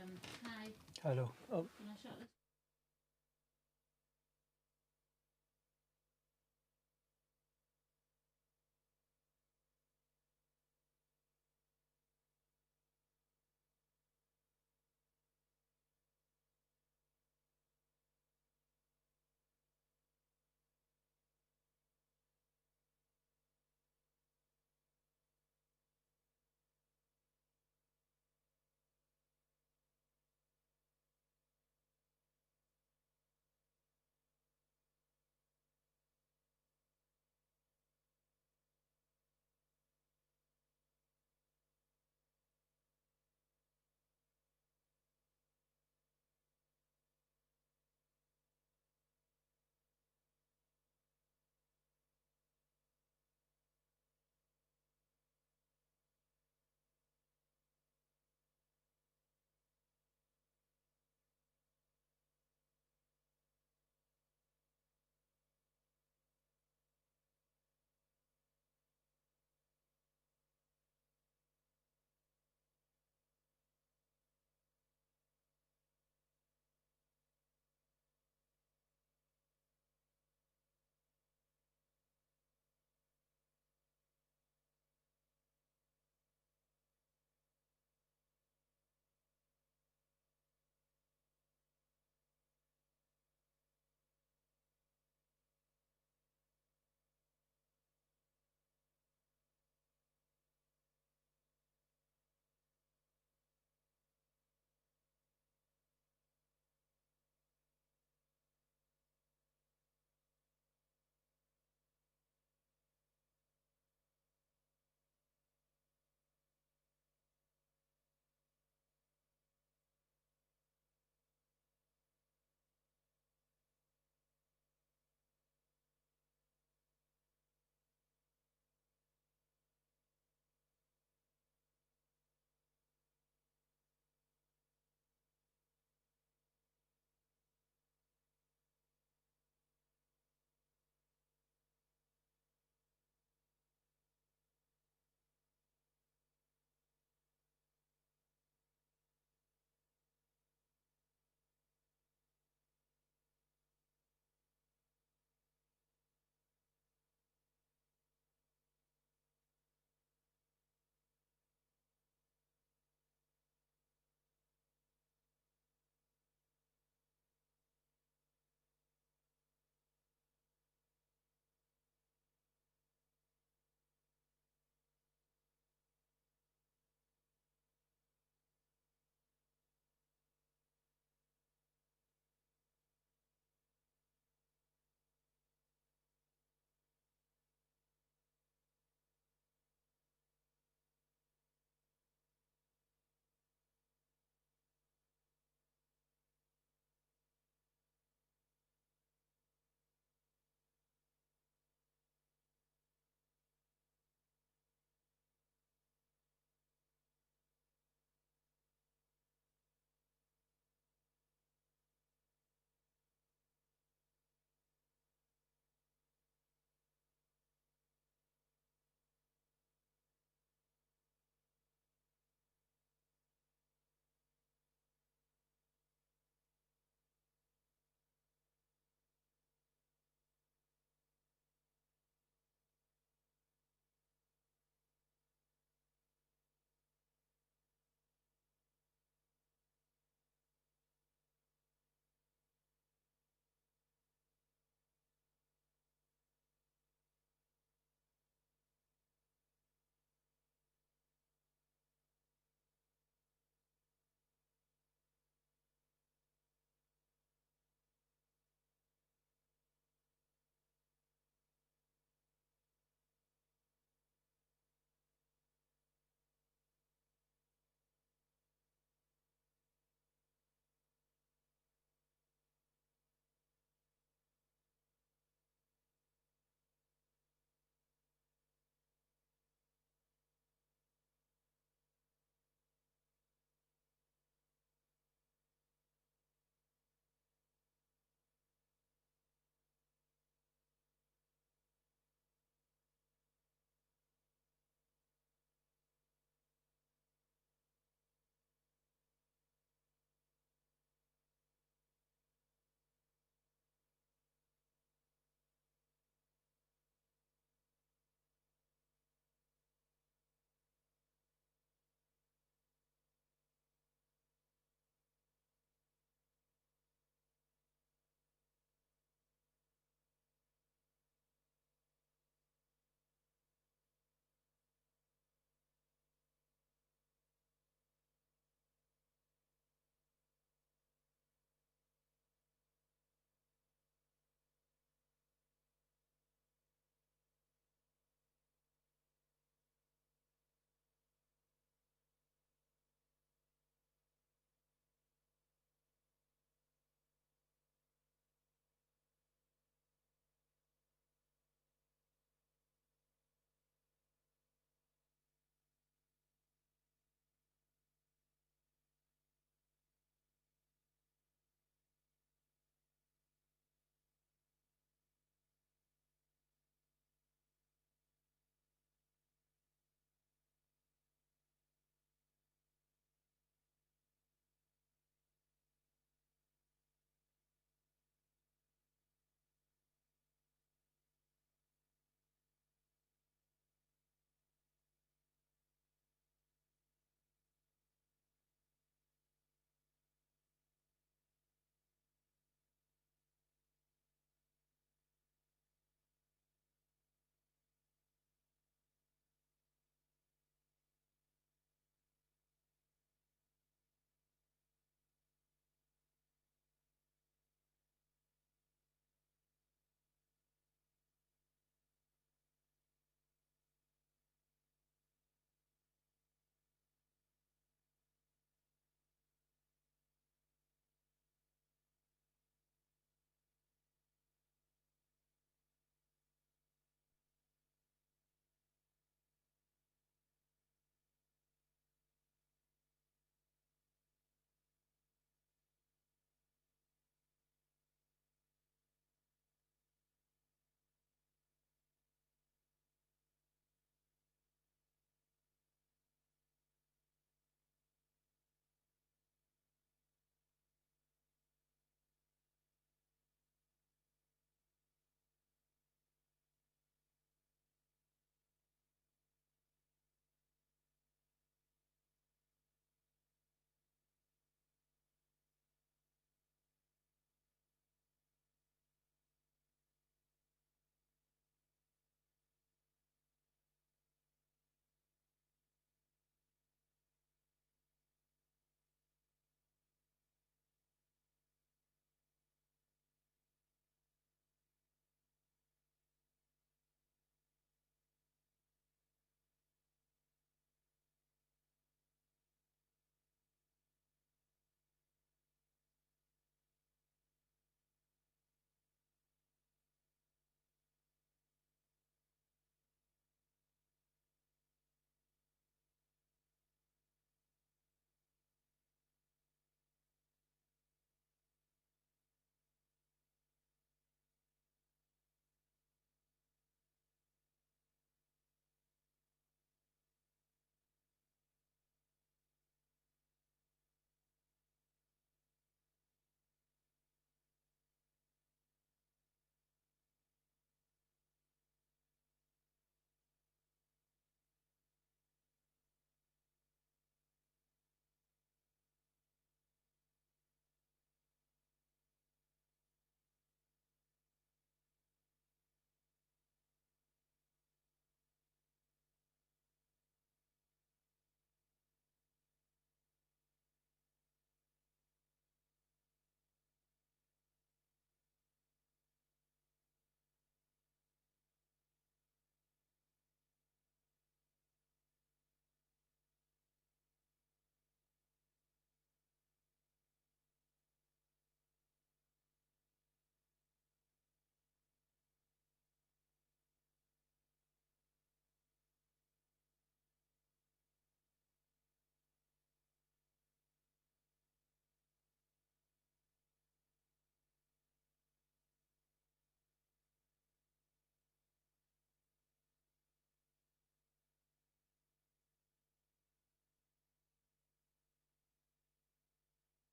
Hi. Hello. Oh, Can I shut this?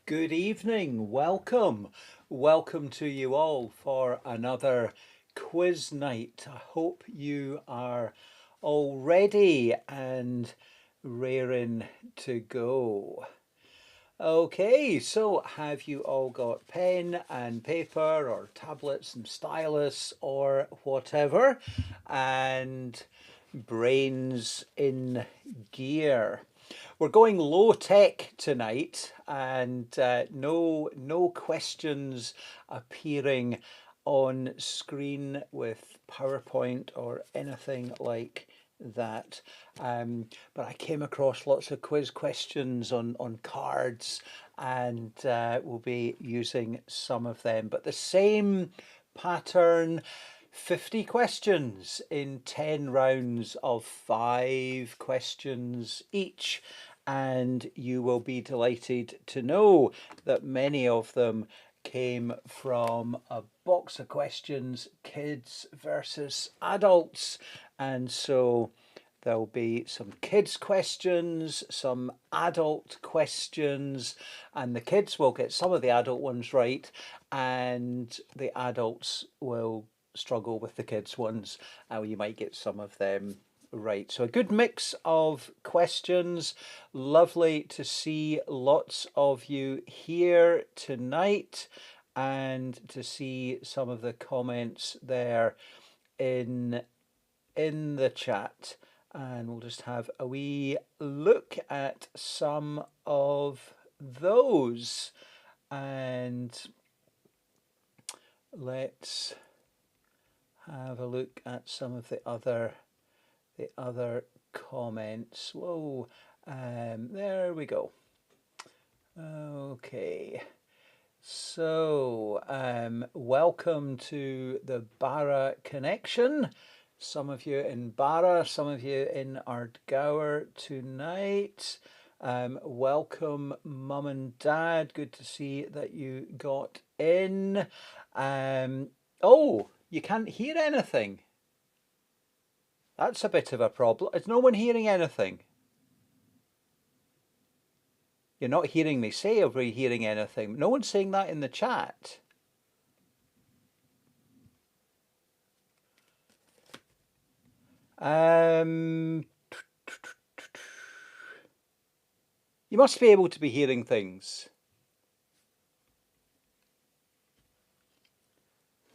Good evening, welcome to you all for another quiz night. I hope you are all ready and raring to go. Okay, so have you all got pen and paper or tablets and stylus or whatever, and brains in gear? We're going low tech tonight, and no questions appearing on screen with PowerPoint or anything like that. But I came across lots of quiz questions on cards, and we'll be using some of them. But the same pattern. 50 questions in 10 rounds of 5 questions each. And you will be delighted to know that many of them came from a box of questions, kids versus adults. And so there'll be some kids questions, some adult questions, and the kids will get some of the adult ones right, and the adults will struggle with the kids ones. You might get some of them right. So a good mix of questions. Lovely to see lots of you here tonight and to see some of the comments there in the chat. And we'll just have a wee look at some of those. And let's have a look at some of the other comments. Whoa, there we go. Okay, so welcome to the Barra connection. Some of you in Barra, some of you in Ardgour tonight. Welcome, Mum and Dad. Good to see that you got in. Oh, you can't hear anything. That's a bit of a problem. Is no one hearing anything? You're not hearing me say or hearing anything. No one's saying that in the chat. You must be able to be hearing things.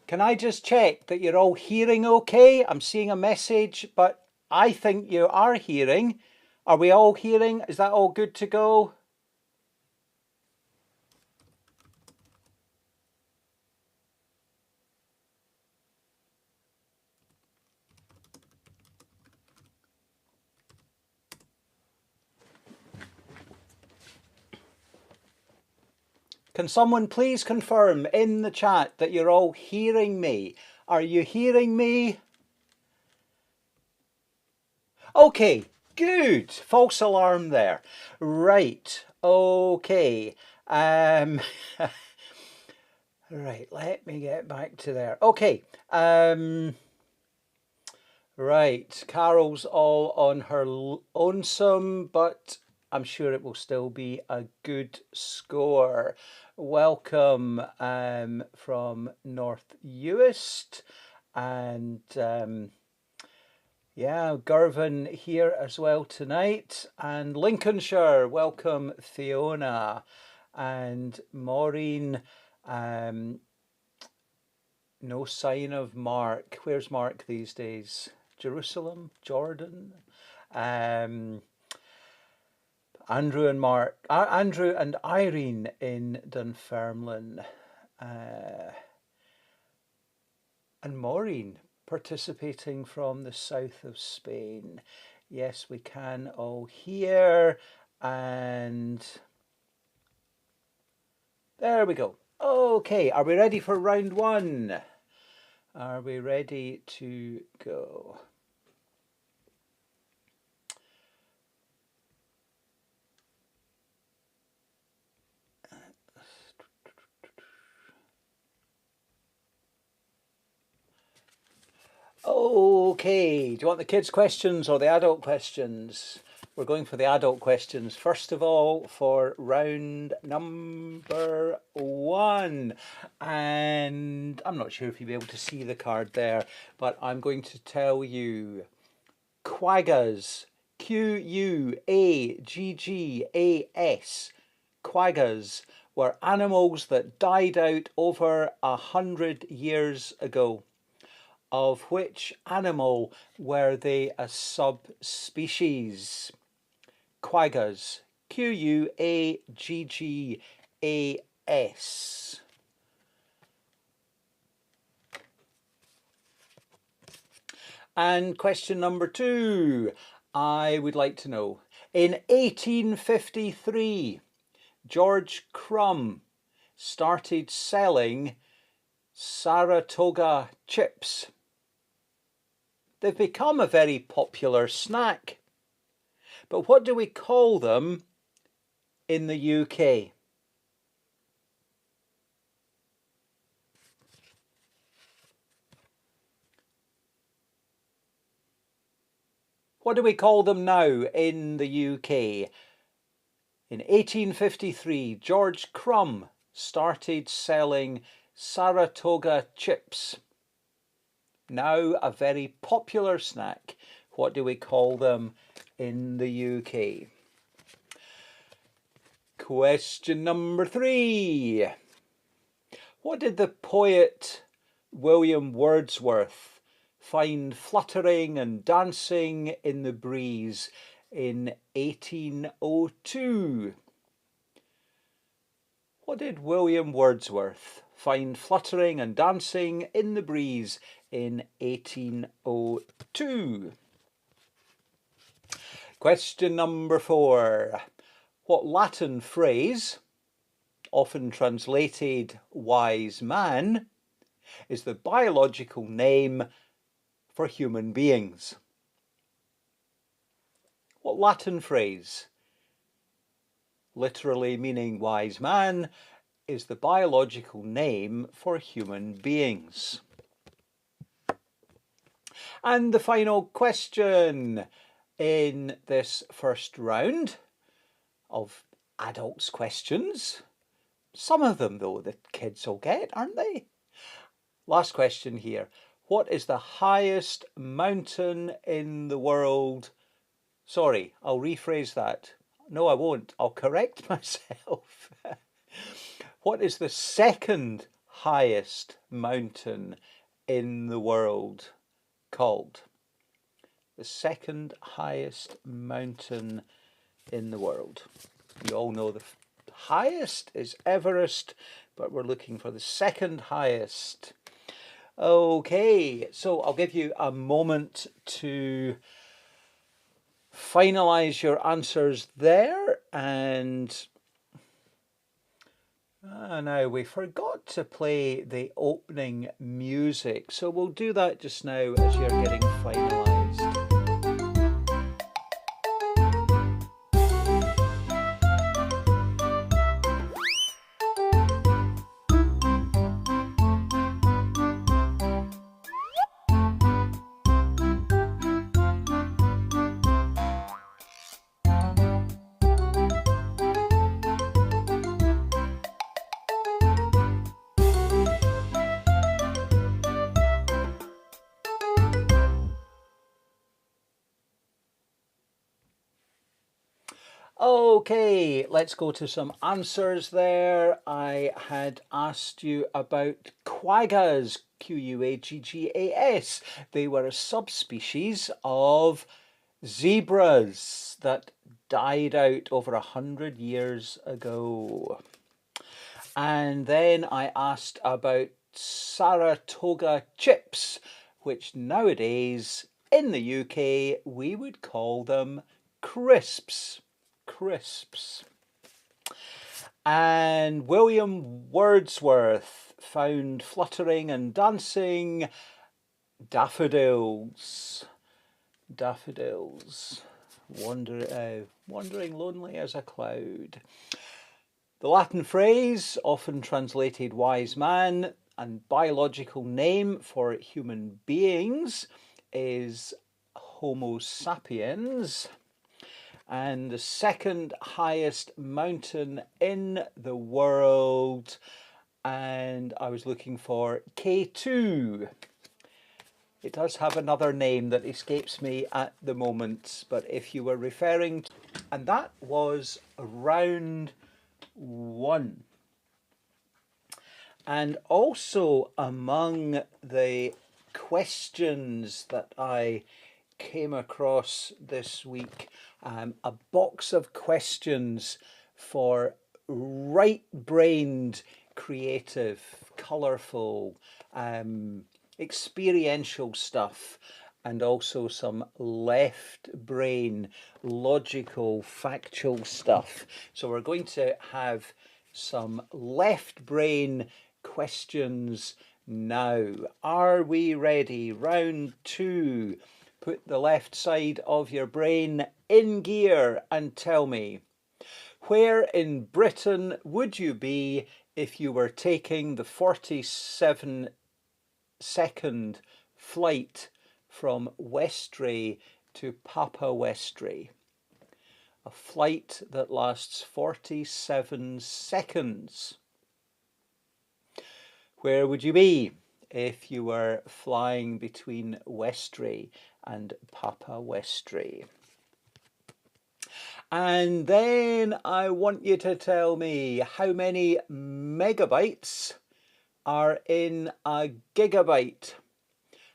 Can I just check that you're all hearing okay? I'm seeing a message, but I think you are hearing. Are we all hearing? Is that all good to go? Can someone please confirm in the chat that you're all hearing me? Are you hearing me? Okay, good. False alarm there. Right. Okay. Right, let me get back to there. Okay. Right. Carol's all on her lonesome, but I'm sure it will still be a good score. Welcome from North Uist, and yeah, Gervin here as well tonight, and Lincolnshire. Welcome, Fiona and Maureen. No sign of Mark. Where's Mark these days? Jerusalem, Jordan. Um, Andrew and Mark, Andrew and Irene in Dunfermline, and Maureen participating from the south of Spain. Yes, we can all hear, and there we go. Okay, are we ready for round one? Are we ready to go? Okay, do you want the kids' questions or the adult questions? We're going for the adult questions first of all for round number 1. And I'm not sure if you'll be able to see the card there, but I'm going to tell you quaggas, Quagggas, quaggas were animals that died out over 100 years ago. Of which animal were they a subspecies? Quaggas, Quagggas. And question number 2, I would like to know. In 1853, George Crumb started selling Saratoga chips. They've become a very popular snack. But what do we call them in the UK? What do we call them now in the UK? In 1853, George Crumb started selling Saratoga chips. Now a very popular snack. What do we call them in the UK? Question number 3. What did the poet William Wordsworth find fluttering and dancing in the breeze in 1802? What did William Wordsworth find fluttering and dancing in the breeze in 1802? Question number 4. What Latin phrase, often translated wise man, is the biological name for human beings? What Latin phrase, literally meaning wise man, is the biological name for human beings? And the final question in this first round of adults' questions. Some of them, though, the kids will get, aren't they? Last question here. What is the highest mountain in the world? Sorry, I'll rephrase that. No, I won't. I'll correct myself. What is the second highest mountain in the world called? The second highest mountain in the world. You all know the highest is Everest, but we're looking for the second highest. Okay, so I'll give you a moment to finalize your answers there. And now we forgot to play the opening music, so we'll do that just now as you're getting finalized. Okay, let's go to some answers there. I had asked you about quaggas, Quagggas. They were a subspecies of zebras that died out over 100 years ago. And then I asked about Saratoga chips, which nowadays in the UK we would call them crisps. Crisps. And William Wordsworth found fluttering and dancing daffodils. Daffodils. Wandering lonely as a cloud. The Latin phrase, often translated wise man, and biological name for human beings is Homo sapiens. and the second highest mountain in the world. And I was looking for K2. It does have another name that escapes me at the moment, but if you were referring to, and that was round one. And also among the questions that I came across this week, a box of questions for right-brained, creative, colourful, experiential stuff, and also some left brain, logical, factual stuff. So we're going to have some left brain questions now. Are we ready? Round two. Put the left side of your brain in gear and tell me, where in Britain would you be if you were taking the 47-second flight from Westray to Papa Westray? A flight that lasts 47 seconds. Where would you be if you were flying between Westray and Papa Westray? And then I want you to tell me how many megabytes are in a gigabyte.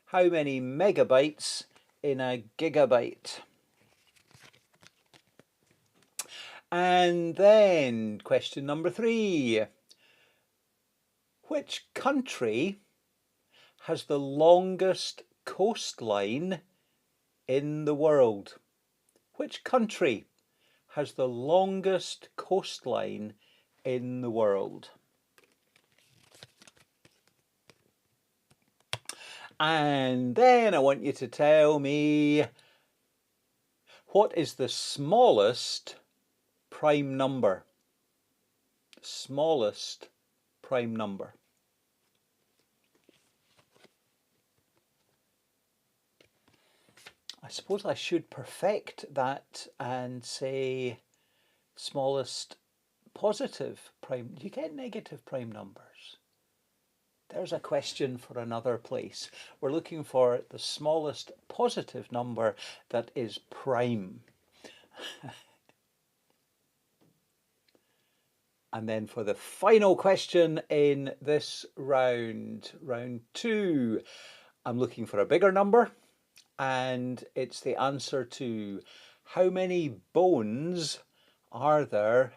How many megabytes in a gigabyte? And then question number 3. Which country has the longest coastline in the world? Which country has the longest coastline in the world? And then I want you to tell me, what is the smallest prime number? Smallest prime number. I suppose I should perfect that and say smallest positive prime. Do you get negative prime numbers? There's a question for another place. We're looking for the smallest positive number that is prime. And then for the final question in this round, round 2, I'm looking for a bigger number, and it's the answer to how many bones are there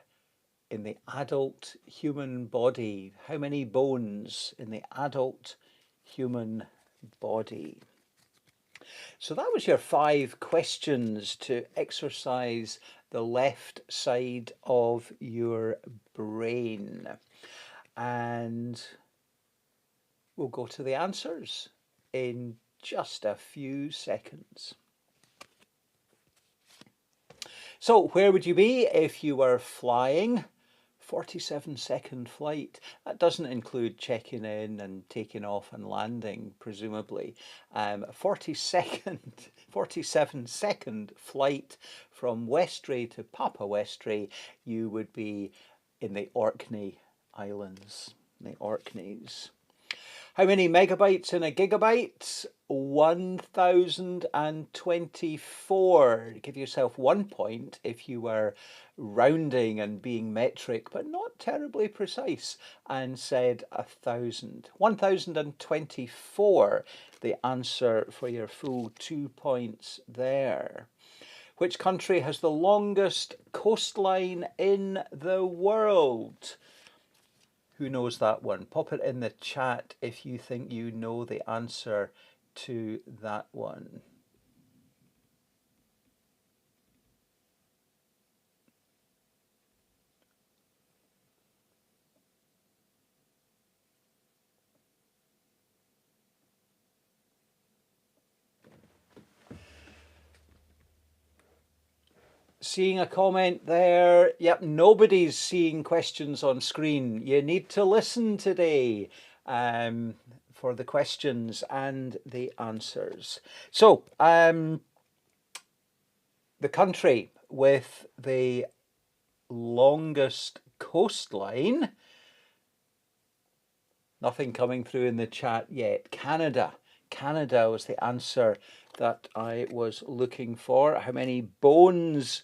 in the adult human body? How many bones in the adult human body? So that was your 5 questions to exercise the left side of your brain. And we'll go to the answers in just a few seconds. So where would you be if you were flying? 47-second flight. That doesn't include checking in and taking off and landing, presumably. 47-second flight from Westray to Papa Westray, you would be in the Orkney Islands, the Orkneys. How many megabytes in a gigabyte? 1024. Give yourself 1 point if you were rounding and being metric, but not terribly precise, and said 1,000. 1024, the answer for your full 2 points there. Which country has the longest coastline in the world? Who knows that one? Pop it in the chat if you think you know the answer to that one. Seeing a comment there. Yep, nobody's seeing questions on screen. You need to listen today for the questions and the answers. So, the country with the longest coastline. Nothing coming through in the chat yet. Canada. Canada was the answer that I was looking for. How many bones?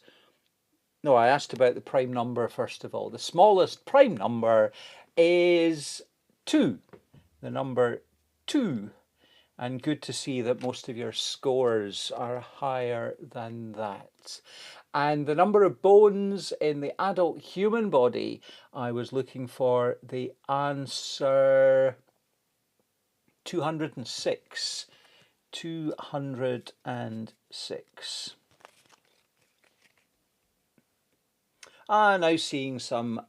No, I asked about the prime number first of all. The smallest prime number is 2. The number 2. And good to see that most of your scores are higher than that. And the number of bones in the adult human body, I was looking for the answer 206. 206. Now seeing some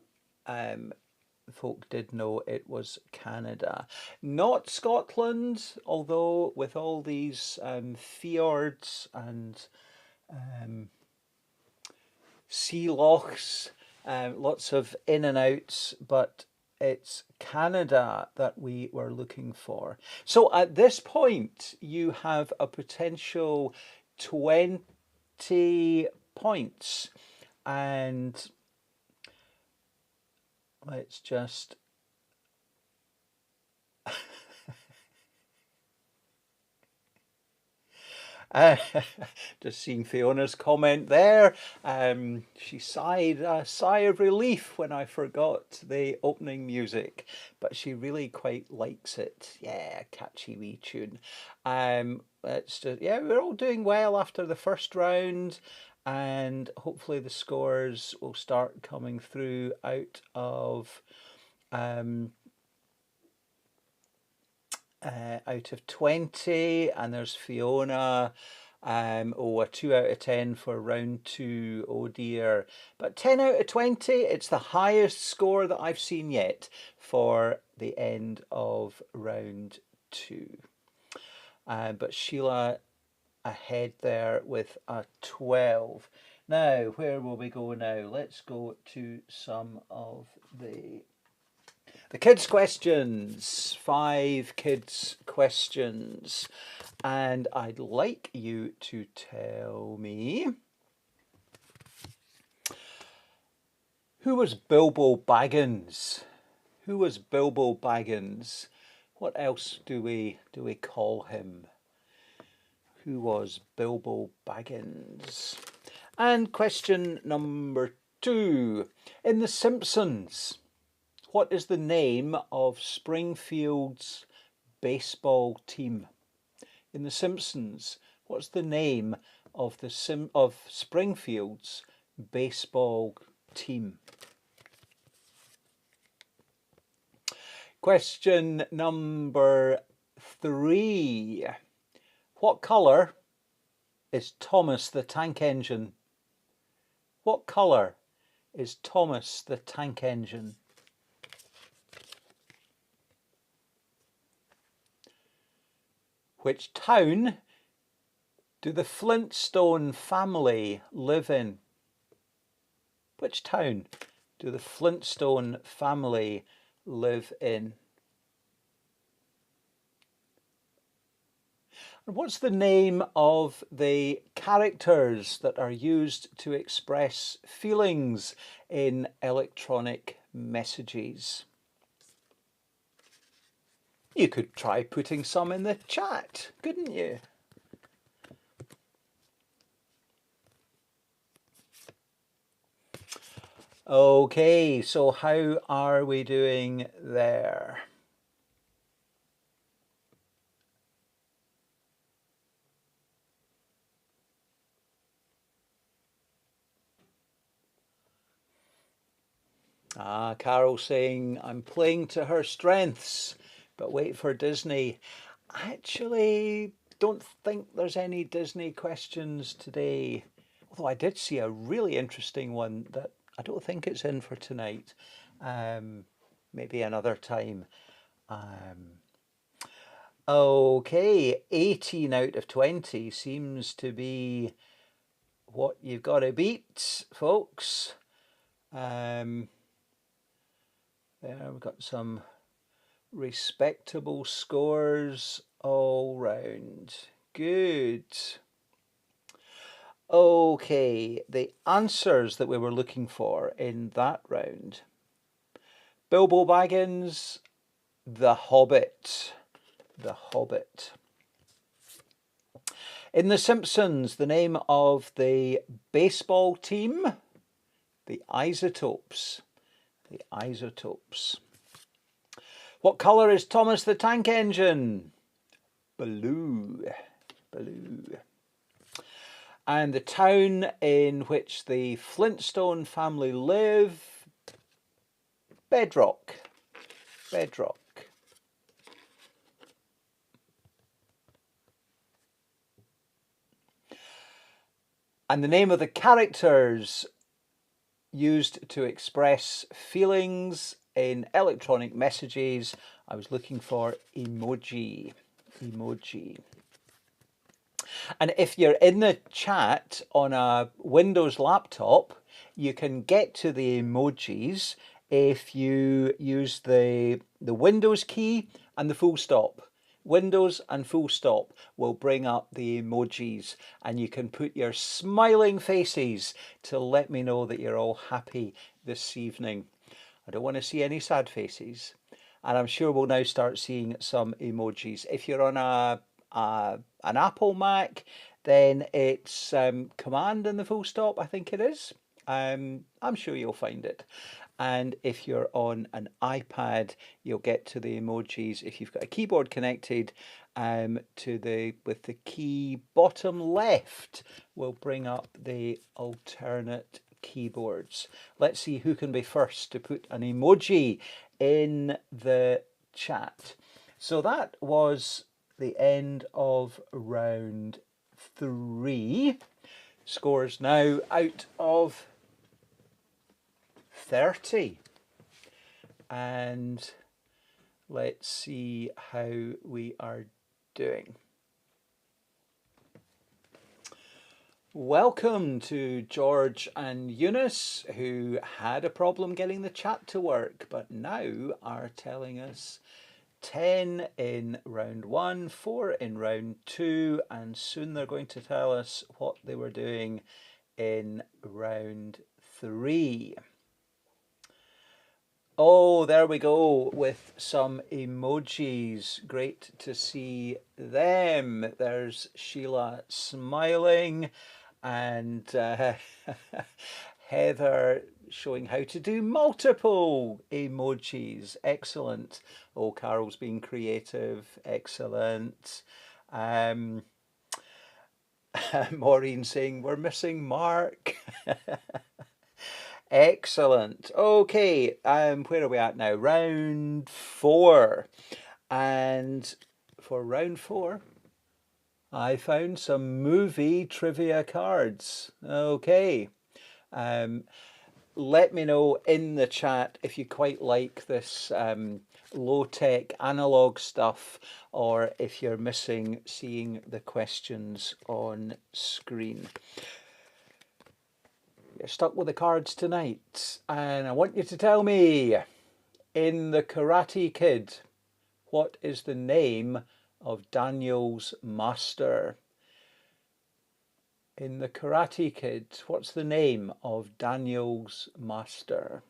folk did know it was Canada. Not Scotland, although with all these fjords and sea lochs, lots of in and outs, but it's Canada that we were looking for. So at this point, you have a potential 20 points. And let's just just seeing Fiona's comment there. She sighed a sigh of relief when I forgot the opening music, but she really quite likes it. Yeah, catchy wee tune. It's just, yeah, we're all doing well after the first round, and hopefully the scores will start coming through out of 20, and there's Fiona. A 2 out of 10 for round 2. Oh dear. But 10 out of 20, it's the highest score that I've seen yet for the end of round 2. But Sheila ahead there with a 12. Now, where will we go now? Let's go to some of the kids' questions. 5 kids' questions. And I'd like you to tell me, who was Bilbo Baggins? Who was Bilbo Baggins? What else do we call him? Who was Bilbo Baggins? And question number 2. In The Simpsons, what is the name of Springfield's baseball team? In The Simpsons, what's the name of Springfield's baseball team? Question number 3. What colour is Thomas the Tank Engine? What colour is Thomas the Tank Engine? Which town do the Flintstone family live in? Which town do the Flintstone family live in? And what's the name of the characters that are used to express feelings in electronic messages? You could try putting some in the chat, couldn't you? Okay, so how are we doing there? Carol saying, I'm playing to her strengths, but wait for Disney. I actually don't think there's any Disney questions today. Although I did see a really interesting one that I don't think it's in for tonight. Maybe another time. Okay, 18 out of 20 seems to be what you've got to beat, folks. There we've got some respectable scores all round. Good. Okay, the answers that we were looking for in that round. Bilbo Baggins, The Hobbit. The Hobbit. In The Simpsons, the name of the baseball team, the Isotopes. The Isotopes. What colour is Thomas the Tank Engine? Blue. Blue. And the town in which the Flintstone family live? Bedrock. Bedrock. And the name of the characters used to express feelings in electronic messages. I was looking for emoji. Emoji. And if you're in the chat on a Windows laptop, you can get to the emojis if you use the Windows key and the full stop. Windows and full stop will bring up the emojis, and you can put your smiling faces to let me know that you're all happy this evening. I don't want to see any sad faces. And I'm sure we'll now start seeing some emojis. If you're on an Apple Mac, then it's Command and the full stop, I think it is. I'm sure you'll find it. And if you're on an iPad, you'll get to the emojis if you've got a keyboard connected with the key bottom left will bring up the alternate keyboards. Let's see who can be first to put an emoji in the chat. So that was the end of round 3. Scores now out of 30. And let's see how we are doing. Welcome to George and Eunice, who had a problem getting the chat to work, but now are telling us 10 in round 1, 4 in round 2, and soon they're going to tell us what they were doing in round 3. Oh, there we go with some emojis. Great to see them. There's Sheila smiling and Heather showing how to do multiple emojis. Excellent. Oh, Carol's being creative. Excellent. Maureen saying we're missing Mark. Excellent. Okay, where are we at now? Round 4. And for round 4, I found some movie trivia cards. Okay. Let me know in the chat if you quite like this low-tech analog stuff, or if you're missing seeing the questions on screen. You're stuck with the cards tonight, and I want you to tell me, in The Karate Kid, what is the name of Daniel's master? In The Karate Kid, what's the name of Daniel's master?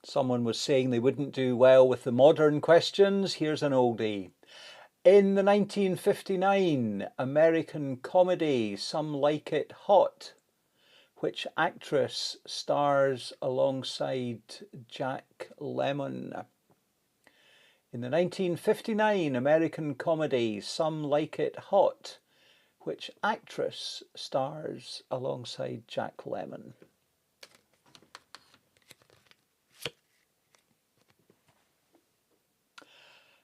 Someone was saying they wouldn't do well with the modern questions. Here's an oldie. In the 1959 American comedy Some Like It Hot, which actress stars alongside Jack Lemmon? In the 1959 American comedy Some Like It Hot, which actress stars alongside Jack Lemmon?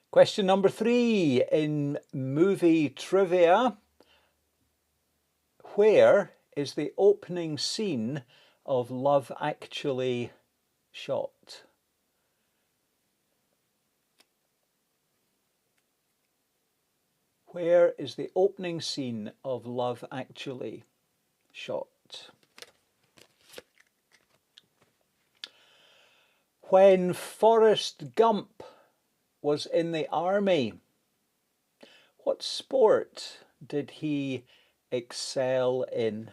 Question number 3 in movie trivia. Where is the opening scene of Love Actually shot? Where is the opening scene of Love Actually shot? When Forrest Gump was in the army, What sport did he excel in?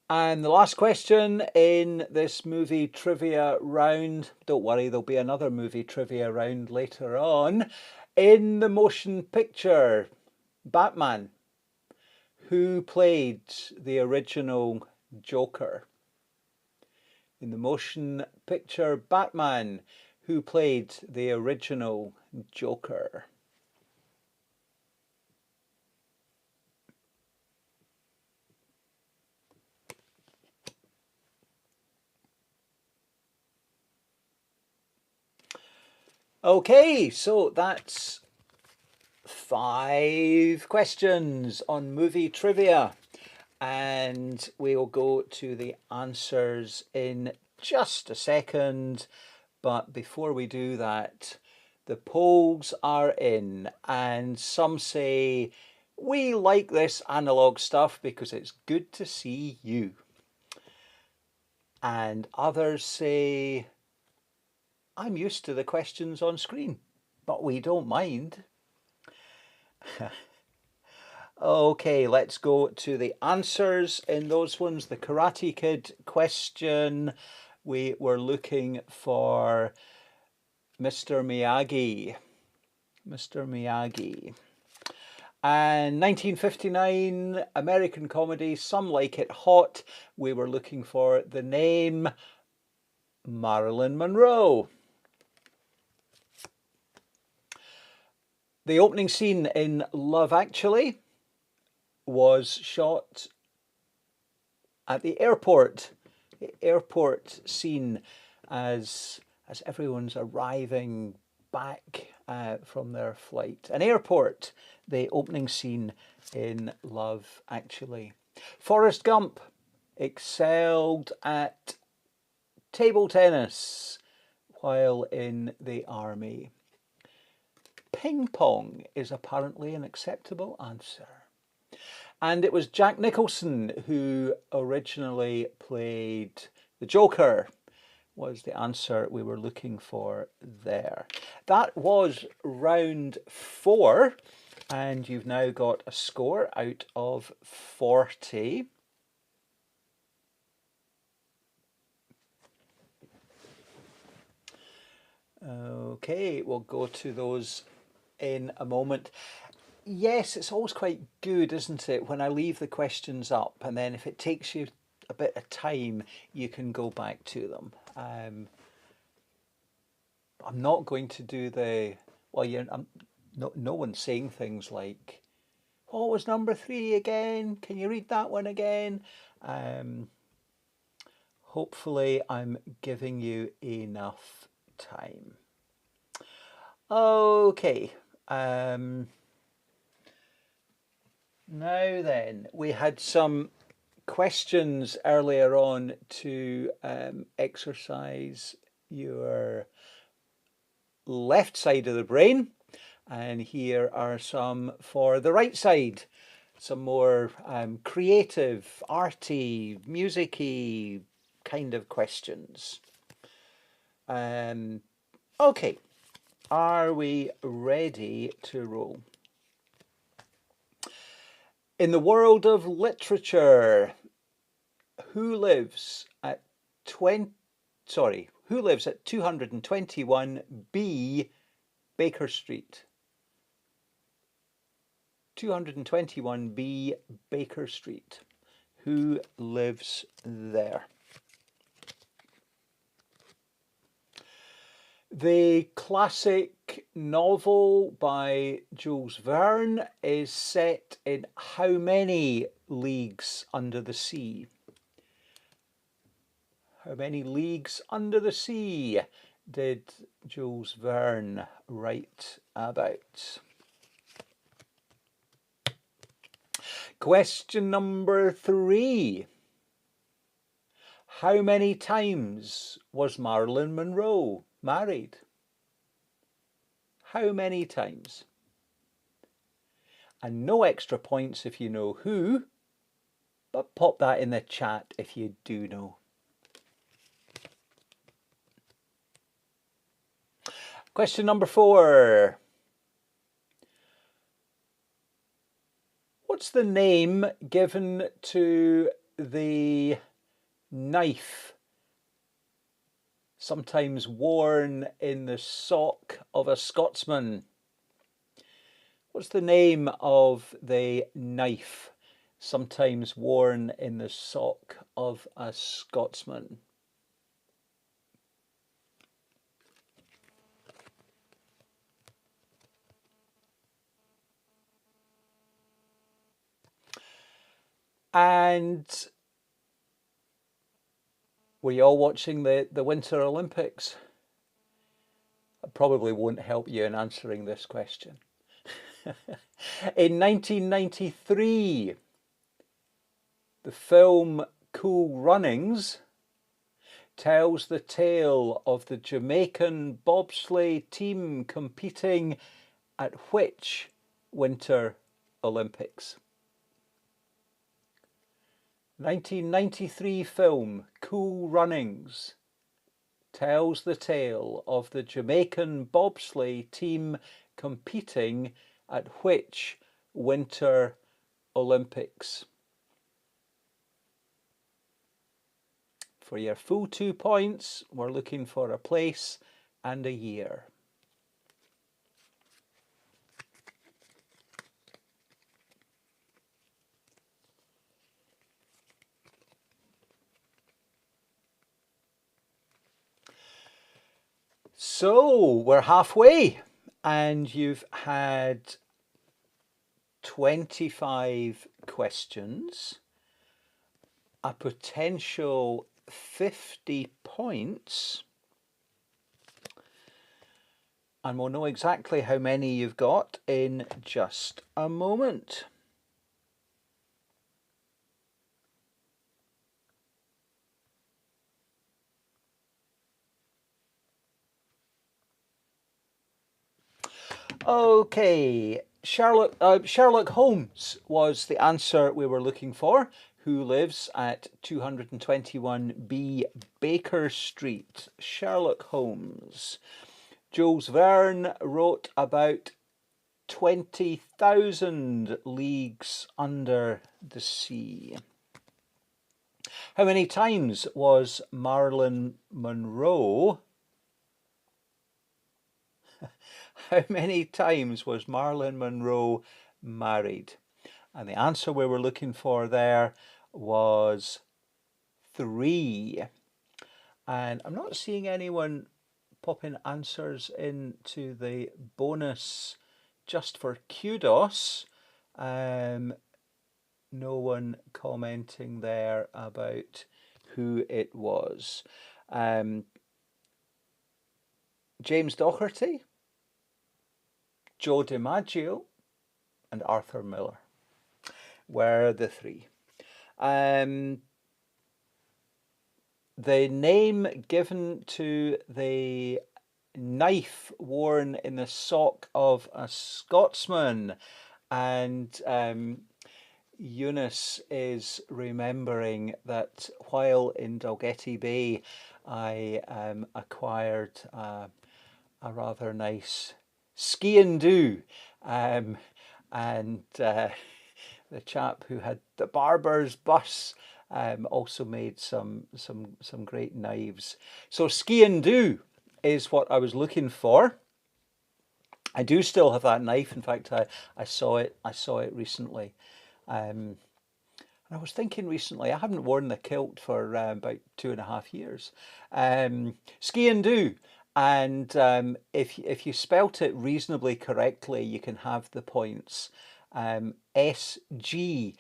And the last question in this movie trivia round, don't worry, there'll be another movie trivia round later on. In the motion picture Batman, who played the original Joker? In the motion picture Batman, who played the original Joker? Okay, so that's 5 questions on movie trivia, and we'll go to the answers in just a second. But before we do that, the polls are in, and some say we like this analog stuff because it's good to see you, and others say I'm used to the questions on screen, but we don't mind. Okay, let's go to the answers in those ones. The Karate Kid question, we were looking for Mr. Miyagi. Mr. Miyagi. And 1959 American comedy, Some Like It Hot, we were looking for the name Marilyn Monroe. The opening scene in Love Actually was shot at the airport scene as everyone's arriving back from their flight. An airport, the opening scene in Love Actually. Forrest Gump excelled at table tennis while in the army. Ping pong is apparently an acceptable answer. And it was Jack Nicholson who originally played the Joker, was the answer we were looking for there. That was round 4, and you've now got a score out of 40. Okay, we'll go to those in a moment. Yes, it's always quite good, isn't it, when I leave the questions up, and then if it takes you a bit of time, you can go back to them. I'm not going to do the, well, no one's saying things like, what was number 3 again? Can you read that one again? Hopefully I'm giving you enough time. Okay. Now then, we had some questions earlier on to exercise your left side of the brain, and here are some for the right side. Some more creative, arty, musicy kind of questions. Okay, are we ready to roll? In the world of literature, who lives at 221B Baker Street? 221B Baker Street. Who lives there? The classic novel by Jules Verne is set in how many leagues under the sea? How many leagues under the sea did Jules Verne write about? Question number 3. How many times was Marilyn Monroe married? How many times? And no extra points if you know who. But pop that in the chat if you do know. Question number 4. What's the name given to the knife sometimes worn in the sock of a Scotsman? What's the name of the knife sometimes worn in the sock of a Scotsman? And were you all watching the Winter Olympics? I probably won't help you in answering this question. In 1993, the film Cool Runnings tells the tale of the Jamaican bobsleigh team competing at which Winter Olympics? 1993 film Cool Runnings tells the tale of the Jamaican bobsleigh team competing at which Winter Olympics? For your full 2 points, we're looking for a place and a year. So we're halfway, and you've had 25 questions, a potential 50 points, and we'll know exactly how many you've got in just a moment. Okay, Sherlock Holmes was the answer we were looking for, who lives at 221B Baker Street. Sherlock Holmes. Jules Verne wrote about 20,000 Leagues Under the Sea. How many times was Marilyn Monroe? How many times was Marilyn Monroe married? And the answer we were looking for there was 3. And I'm not seeing anyone popping answers into the bonus just for kudos. No one commenting there about who it was. James Doherty, Joe DiMaggio, and Arthur Miller were the 3. The name given to the knife worn in the sock of a Scotsman, and Eunice is remembering that while in Dalgety Bay, I acquired a rather nice ski and do, and the chap who had the barber's bus also made some great knives. So ski and do is what I was looking for. I do still have that knife. In fact, I saw it recently. And I was thinking recently, I haven't worn the kilt for about 2.5 years. Ski and do. And if you spelt it reasonably correctly, you can have the points. SGIANDUBH,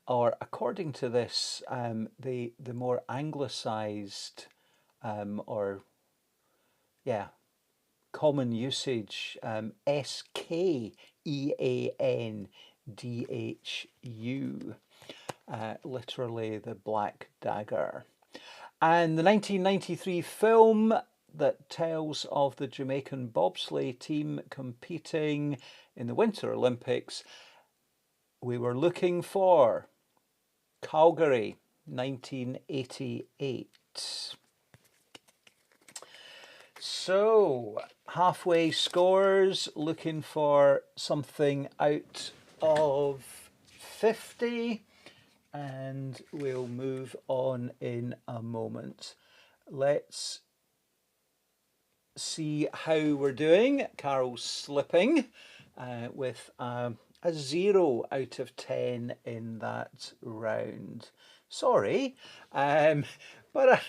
or according to this, the more anglicized common usage, SKEANDHU, literally the Black Dagger. And the 1993 film that tells of the Jamaican bobsleigh team competing in the Winter Olympics. We were looking for Calgary, 1988. So, halfway scores, looking for something out of 50, and we'll move on in a moment. Let's see how we're doing. Carol's slipping with a 0 out of 10 in that round. Sorry, but a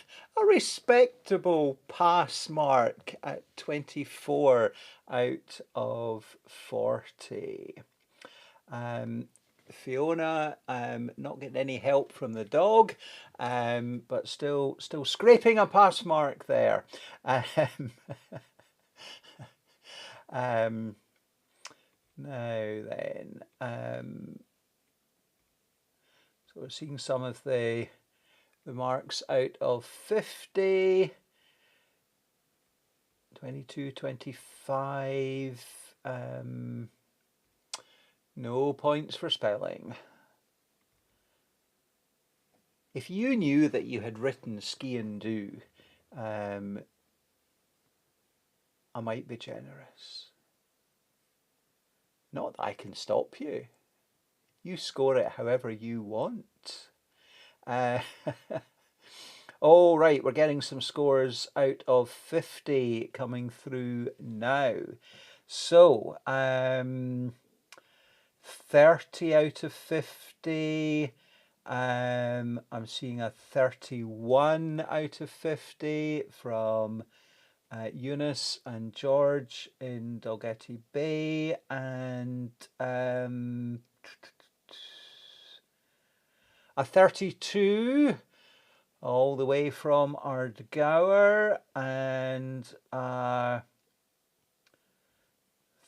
respectable pass mark at 24 out of 40. Fiona, not getting any help from the dog, but still scraping a pass mark there. Now then, so we're seeing some of the marks out of 50, 22, 25, no points for spelling. If you knew that you had written ski and do, I might be generous. Not that I can stop you. You score it however you want. Oh, right, we're getting some scores out of 50 coming through now. So, 30 out of 50. I'm seeing a 31 out of 50 from Eunice and George in Dalgety Bay, and a 32 all the way from Ardgour, and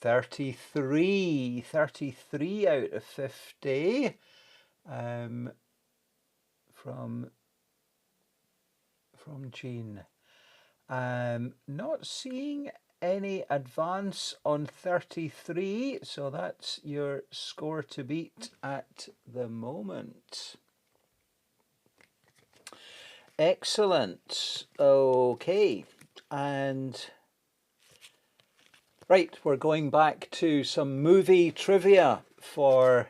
33 out of 50 from Jean. Not seeing any advance on 33, so that's your score to beat at the moment. Excellent. Okay, and right, we're going back to some movie trivia for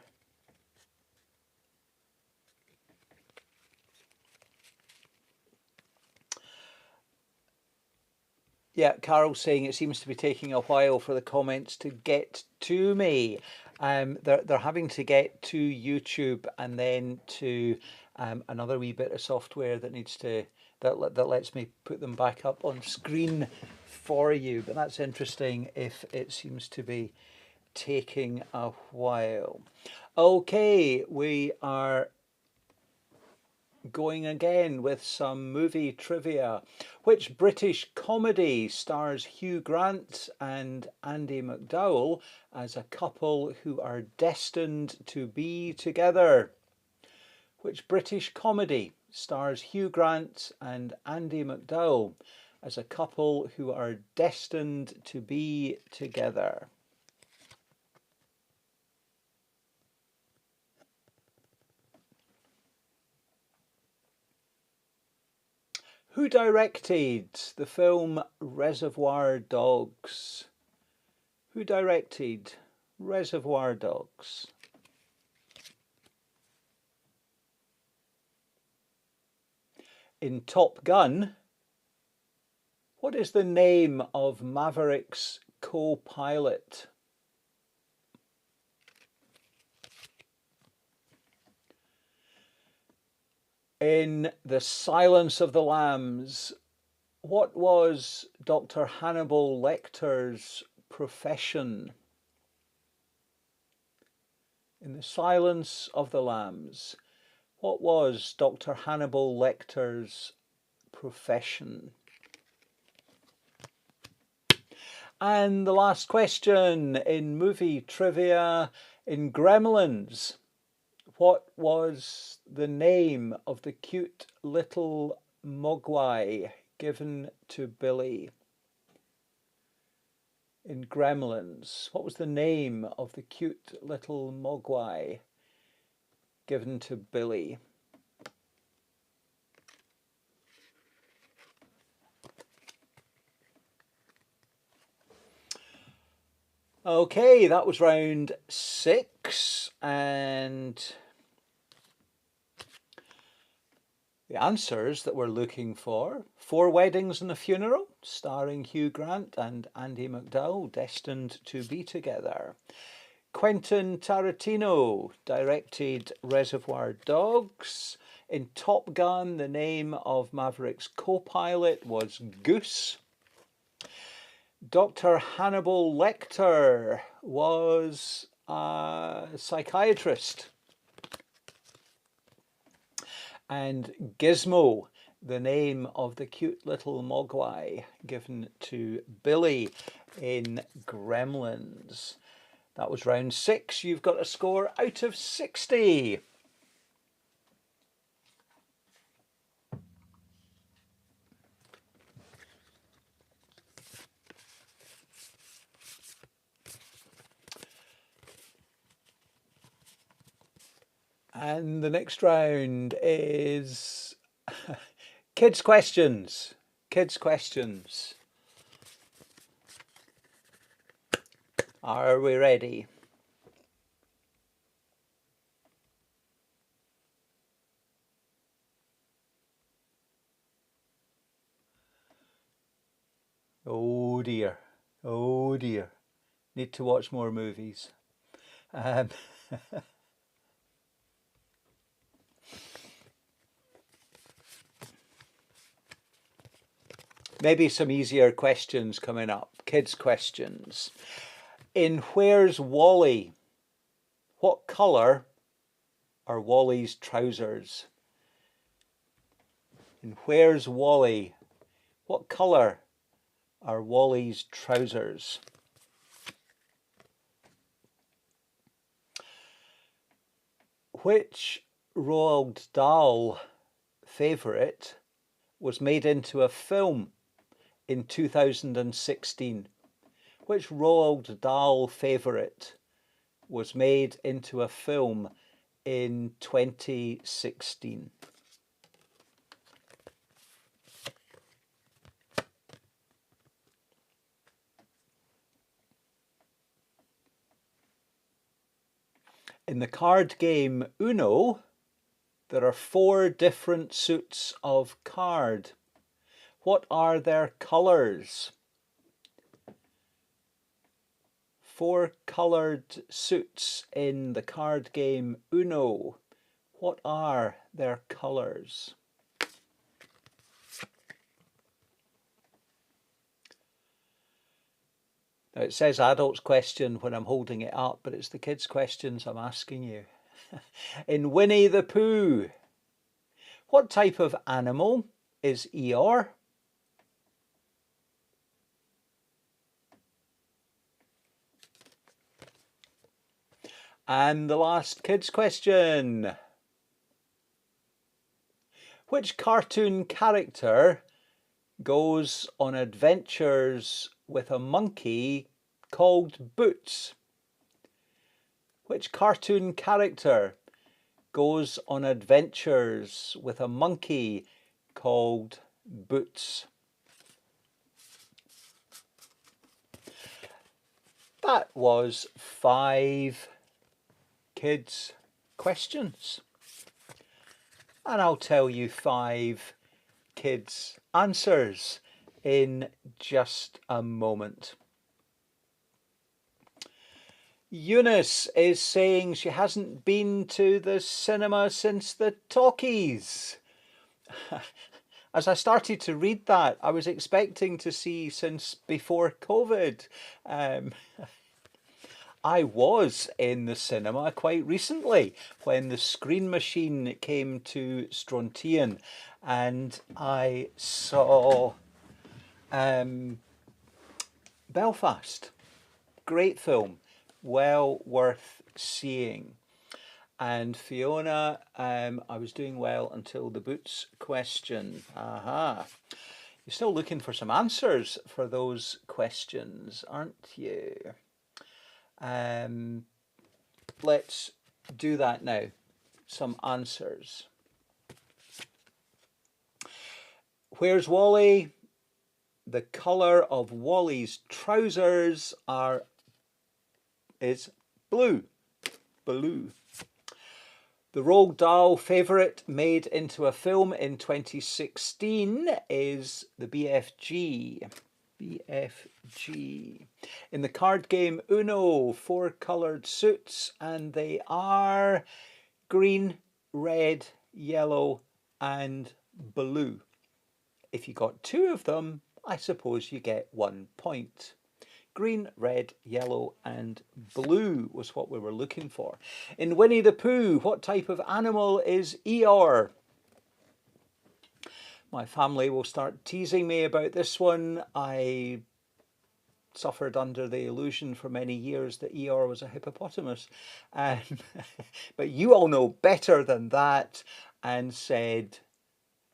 Carol's saying it seems to be taking a while for the comments to get to me. They're having to get to YouTube and then to another wee bit of software that needs to that lets me put them back up on screen for you. But that's interesting if it seems to be taking a while. Okay, we are going again with some movie trivia. Which British comedy stars Hugh Grant and Andie MacDowell as a couple who are destined to be together? Which British comedy stars Hugh Grant and Andie MacDowell as a couple who are destined to be together? Who directed the film Reservoir Dogs? Who directed Reservoir Dogs? In Top Gun, what is the name of Maverick's co-pilot? In The Silence of the Lambs, what was Dr. Hannibal Lecter's profession? In The Silence of the Lambs, what was Dr. Hannibal Lecter's profession? And the last question in movie trivia, in Gremlins, what was the name of the cute little mogwai given to Billy in Gremlins? What was the name of the cute little mogwai given to Billy? Okay, that was round 6, and the answers that we're looking for: Four Weddings and a Funeral, starring Hugh Grant and Andy McDowell, destined to be together. Quentin Tarantino directed Reservoir Dogs. In Top Gun, the name of Maverick's co-pilot was Goose. Dr. Hannibal Lecter was a psychiatrist. And Gizmo, the name of the cute little mogwai given to Billy in Gremlins. That was round 6. You've got a score out of 60. And the next round is kids' questions. Kids' questions. Are we ready? Oh dear. Oh dear. Need to watch more movies. Maybe some easier questions coming up. Kids' questions. In Where's Wally? What colour are Wally's trousers? In Where's Wally? What colour are Wally's trousers? Which Roald Dahl favourite was made into a film in 2016? Which Roald Dahl favourite was made into a film in 2016? In the card game Uno, there are 4 different suits of card. What are their colours? 4 coloured suits in the card game Uno. What are their colours? Now it says adults question when I'm holding it up, but it's the kids' questions I'm asking you. In Winnie the Pooh, what type of animal is Eeyore? And the last kids' question. Which cartoon character goes on adventures with a monkey called Boots? Which cartoon character goes on adventures with a monkey called Boots? That was 5 kids' questions. And I'll tell you 5 kids' answers in just a moment. Eunice is saying she hasn't been to the cinema since the talkies. As I started to read that, I was expecting to see since before COVID. I was in the cinema quite recently when the Screen Machine came to Strontian, and I saw Belfast. Great film, well worth seeing. And Fiona, I was doing well until the Boots question. Aha. You're still looking for some answers for those questions, aren't you? Let's do that now. Some answers. Where's Wally? The colour of Wally's trousers is blue. Blue. The Roald Dahl favourite made into a film in 2016 is the BFG. BFG. In the card game Uno, 4 coloured suits, and they are green, red, yellow, and blue. If you got 2 of them, I suppose you get 1 point. Green, red, yellow, and blue was what we were looking for. In Winnie the Pooh, what type of animal is Eeyore? My family will start teasing me about this one. I suffered under the illusion for many years that Eeyore was a hippopotamus. But you all know better than that and said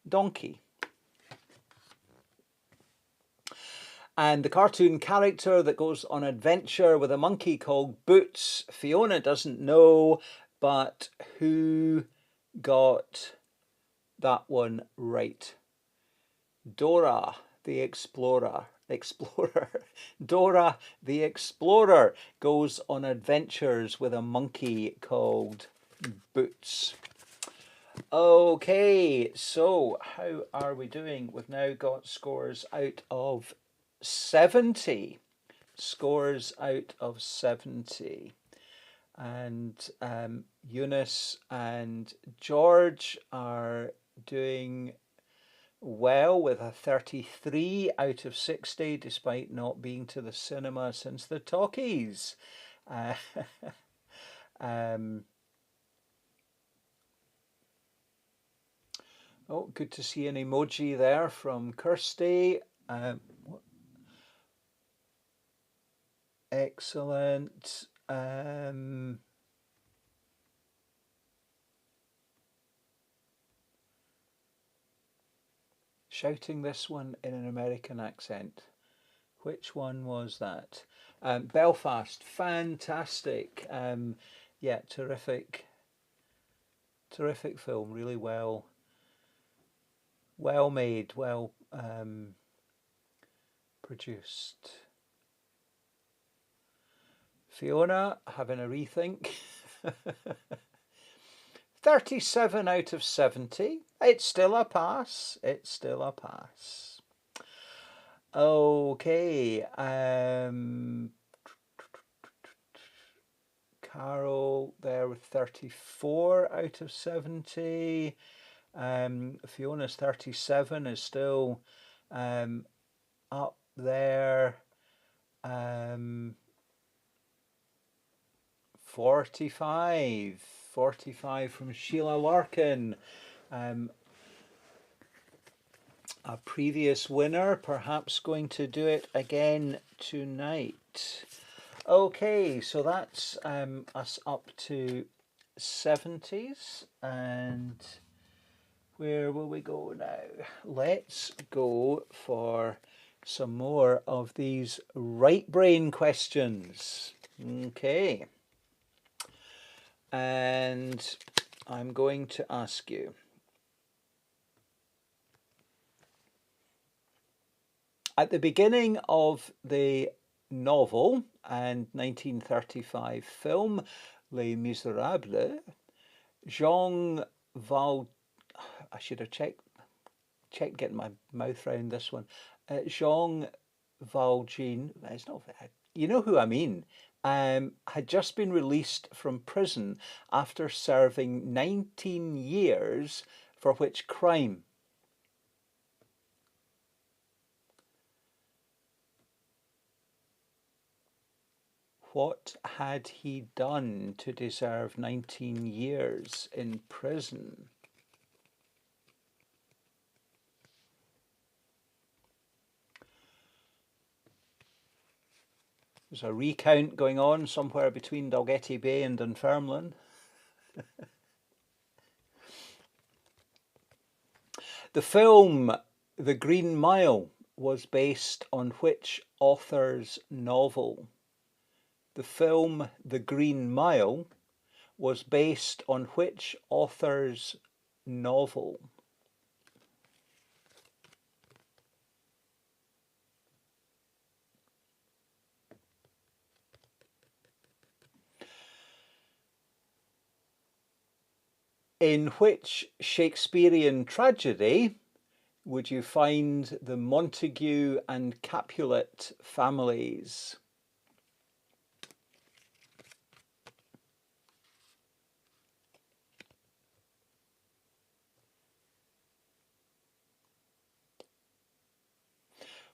donkey. And the cartoon character that goes on adventure with a monkey called Boots, Fiona doesn't know, but who got that one right? Dora the Explorer. Dora the Explorer goes on adventures with a monkey called Boots. Okay, so how are we doing? We've now got scores out of 70. Scores out of 70. And Eunice and George are doing well with a 33 out of 60, despite not being to the cinema since the talkies. Oh, good to see an emoji there from Kirsty. Excellent. Shouting this one in an American accent. Which one was that? Belfast. Fantastic. Yeah, terrific. Terrific film. Really well made, well produced. Fiona having a rethink. 37 out of 70. It's still a pass. It's still a pass. Okay. Carol there with 34 out of 70. Fiona's 37 is still up there. 45 from Sheila Larkin. A previous winner, perhaps going to do it again tonight. Okay, so that's us up to 70s, and where will we go now? Let's go for some more of these right brain questions. Okay. And I'm going to ask you, at the beginning of the novel and 1935 film Les Miserables, Jean Val... I should have checked getting my mouth around this one. Jean Valjean, it's not, you know who I mean, had just been released from prison after serving 19 years for which crime? What had he done to deserve 19 years in prison? There's a recount going on somewhere between Dalgety Bay and Dunfermline. The film The Green Mile was based on which author's novel? The film The Green Mile was based on which author's novel? In which Shakespearean tragedy would you find the Montague and Capulet families?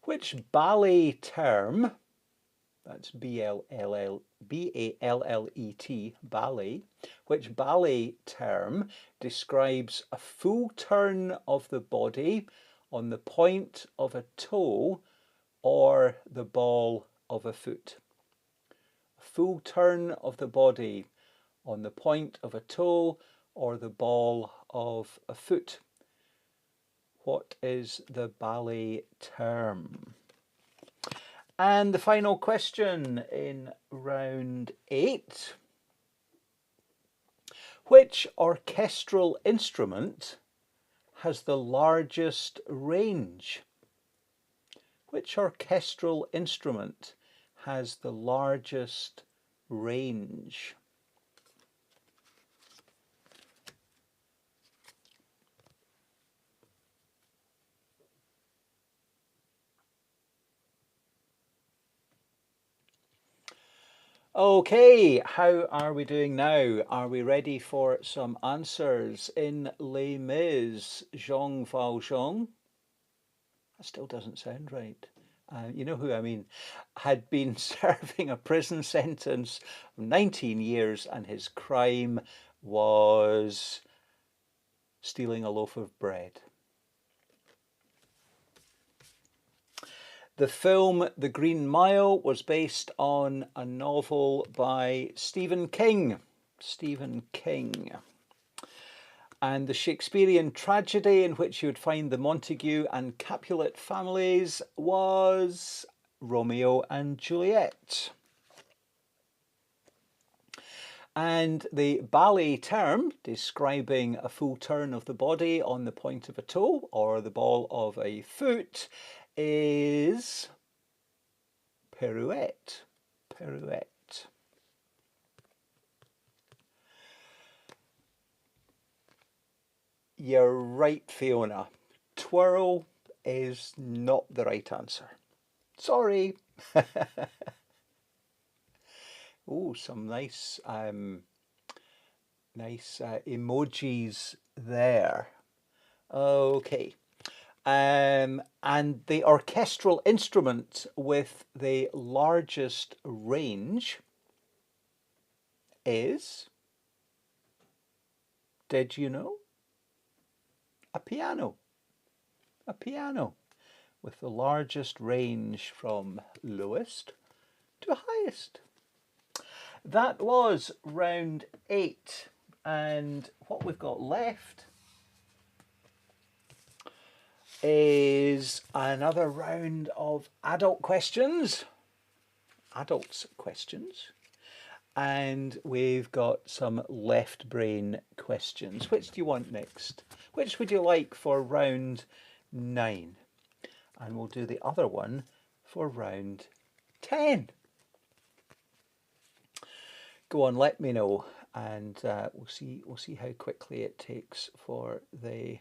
Which ballet term, that's B-A-L-L-E-T, ballet, which ballet term describes a full turn of the body on the point of a toe or the ball of a foot? A full turn of the body on the point of a toe or the ball of a foot. What is the ballet term? And the final question in round 8. Which orchestral instrument has the largest range? Which orchestral instrument has the largest range? Okay, how are we doing now? Are we ready for some answers? In Les Mis, Jean Valjean, that still doesn't sound right. You know who I mean, had been serving a prison sentence of 19 years and his crime was stealing a loaf of bread. The film The Green Mile was based on a novel by Stephen King. Stephen King. And the Shakespearean tragedy in which you would find the Montague and Capulet families was Romeo and Juliet. And the ballet term describing a full turn of the body on the point of a toe or the ball of a foot is pirouette. Pirouette. You're right, Fiona. Twirl is not the right answer. Sorry. Oh, some nice emojis there. Okay. And the orchestral instrument with the largest range is, did you know? A piano. A piano with the largest range from lowest to highest. That was round 8, and what we've got left is another round of adult questions, adults questions, and we've got some left brain questions. Which do you want next? Which would you like for round 9? And we'll do the other one for round 10. Go on, let me know, and we'll see how quickly it takes for the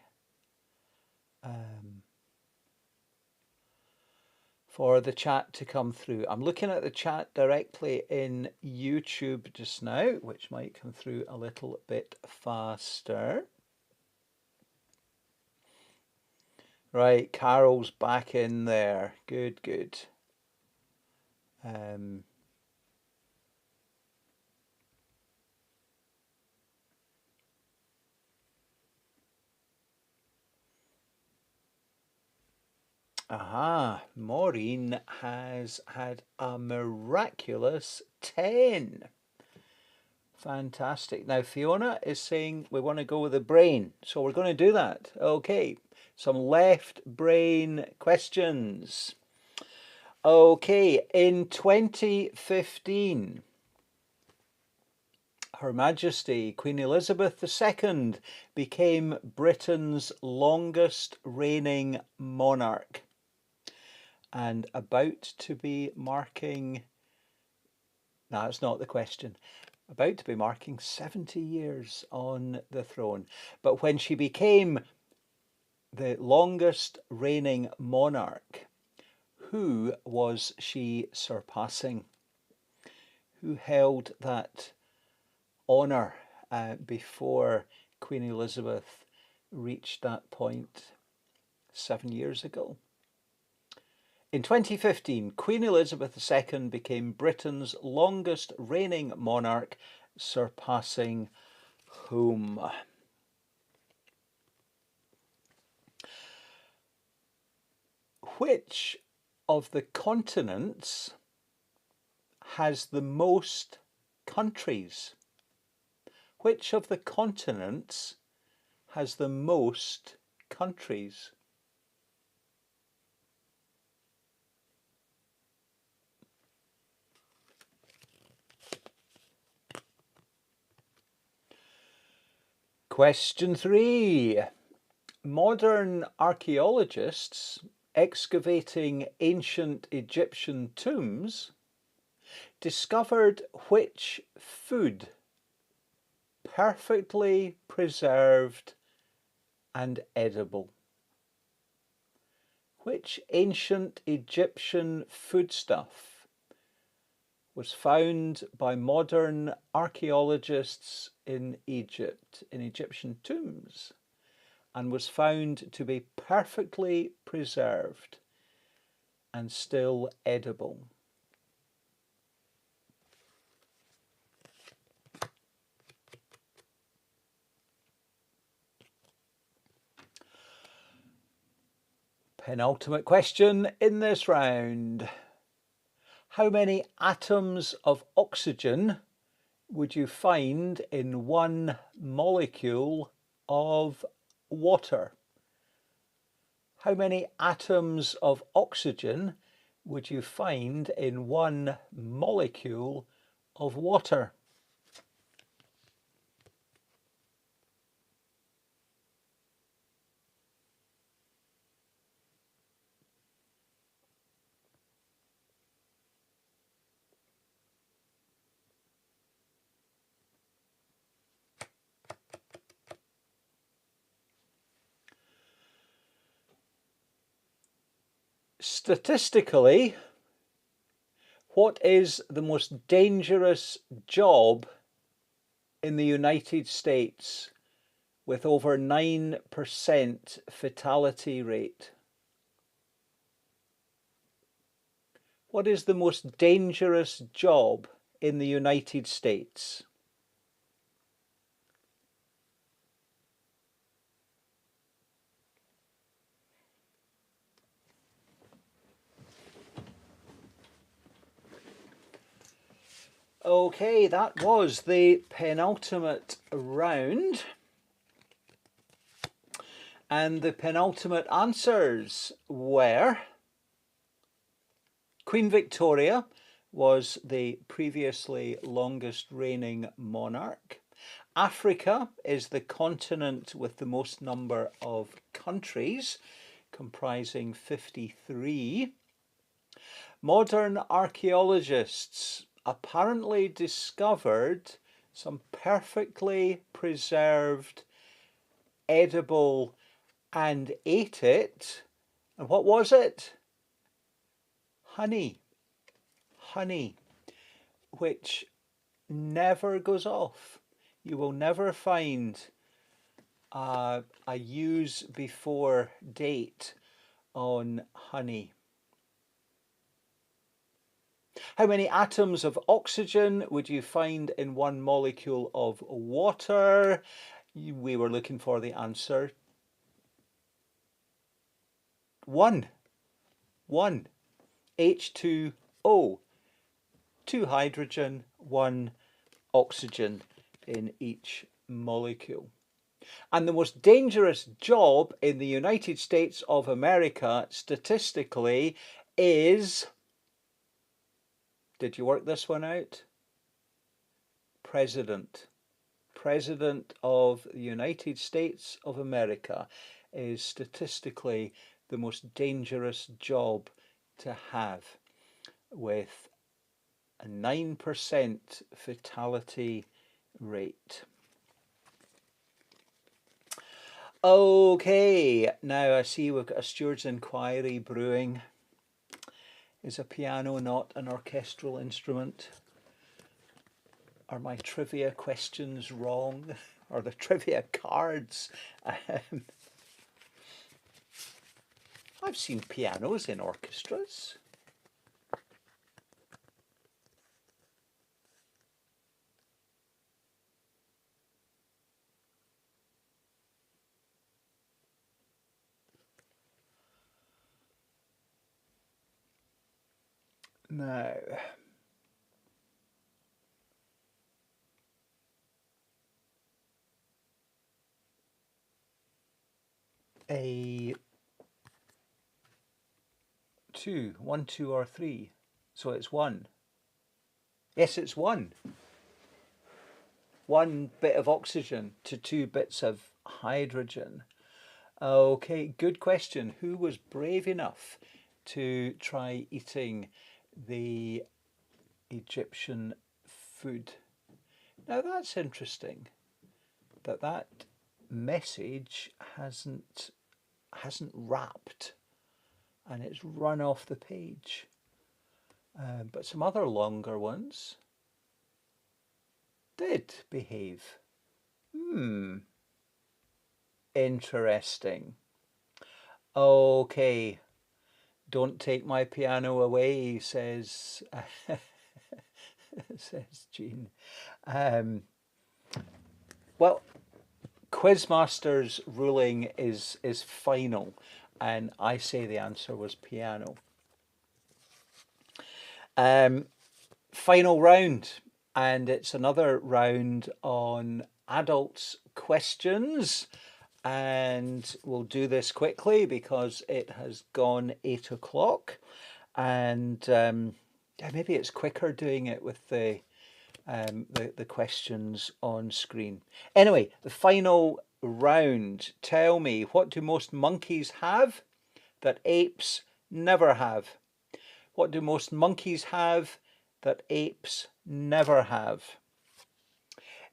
chat to come through. I'm looking at the chat directly in YouTube just now, which might come through a little bit faster. Right, Carol's back in there. Good, good. Aha, Maureen has had a miraculous 10. Fantastic. Now, Fiona is saying we want to go with the brain, so we're going to do that. Okay, some left brain questions. Okay, in 2015, Her Majesty Queen Elizabeth II became Britain's longest reigning monarch and about to be marking, no, that's not the question, about to be marking 70 years on the throne. But when she became the longest reigning monarch, who was she surpassing? Who held that honour before Queen Elizabeth reached that point 7 years ago? In 2015, Queen Elizabeth II became Britain's longest reigning monarch, surpassing whom? Which of the continents has the most countries? Which of the continents has the most countries? Question 3. Modern archaeologists excavating ancient Egyptian tombs discovered which food perfectly preserved and edible? Which ancient Egyptian foodstuff was found by modern archaeologists in Egypt, in Egyptian tombs, and was found to be perfectly preserved and still edible? Penultimate question in this round. How many atoms of oxygen would you find in one molecule of water? How many atoms of oxygen would you find in one molecule of water? Statistically, what is the most dangerous job in the United States with over 9% fatality rate? What is the most dangerous job in the United States? Okay, that was the penultimate round. And the penultimate answers were Queen Victoria was the previously longest reigning monarch. Africa is the continent with the most number of countries, comprising 53. Modern archaeologists apparently discovered some perfectly preserved, edible, and ate it. And what was it? Honey. Honey, which never goes off. You will never find a use before date on honey. How many atoms of oxygen would you find in one molecule of water? We were looking for the answer. One. H2O. 2 hydrogen, 1 oxygen in each molecule. And the most dangerous job in the United States of America, statistically, is, did you work this one out? President. President of the United States of America is statistically the most dangerous job to have, with a 9% fatality rate. Okay, now I see we've got a steward's inquiry brewing. Is a piano not an orchestral instrument? Are my trivia questions wrong? Are the trivia cards? I've seen pianos in orchestras. Now, a 2, 1, 2, or 3. So it's 1. Yes, it's 1. 1 bit of oxygen to 2 bits of hydrogen. Okay, good question. Who was brave enough to try eating the Egyptian food? Now that's interesting that message hasn't wrapped and it's run off the page. But some other longer ones did behave. Interesting. Okay, don't take my piano away, says says Jean. Well, Quizmaster's ruling is final, and I say the answer was piano. Final round, and it's another round on adults' questions, and we'll do this quickly because it has gone 8 o'clock, and maybe it's quicker doing it with the questions on screen. Anyway, the final round. Tell me, what do most monkeys have that apes never have? What do most monkeys have that apes never have?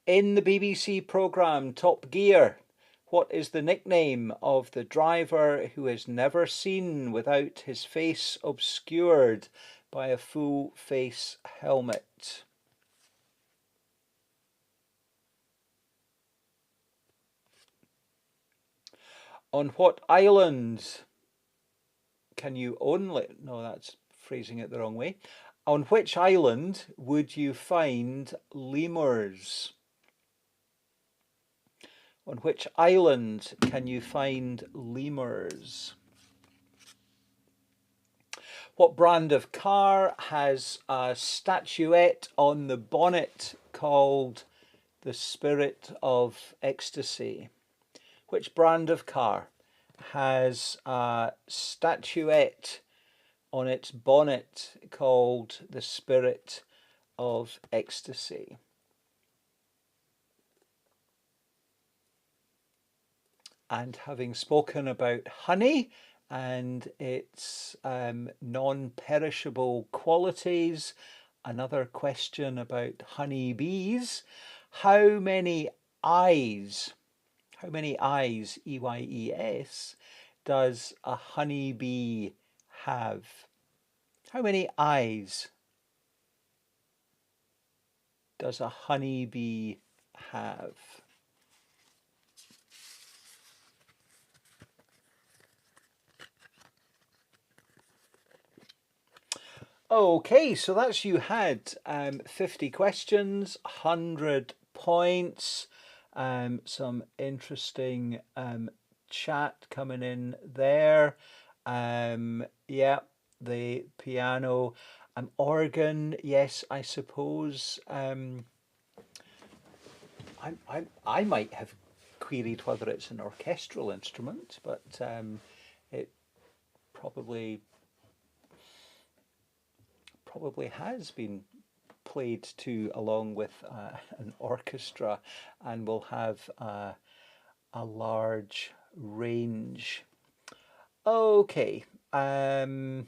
In the BBC programme Top Gear, what is the nickname of the driver who is never seen without his face obscured by a full face helmet? On what island can you only... No, that's phrasing it the wrong way. On which island would you find lemurs? On which island can you find lemurs? What brand of car has a statuette on the bonnet called the Spirit of Ecstasy? Which brand of car has a statuette on its bonnet called the Spirit of Ecstasy? And having spoken about honey and its non-perishable qualities, another question about honeybees. How many eyes, E-Y-E-S, does a honeybee have? How many eyes does a honeybee have? Okay, so that's you had 50 questions, 100 points, some interesting chat coming in there. Yeah, the piano, organ, yes, I suppose. I might have queried whether it's an orchestral instrument, but it probably probably has been played to along with an orchestra, and will have a large range. Okay. Um,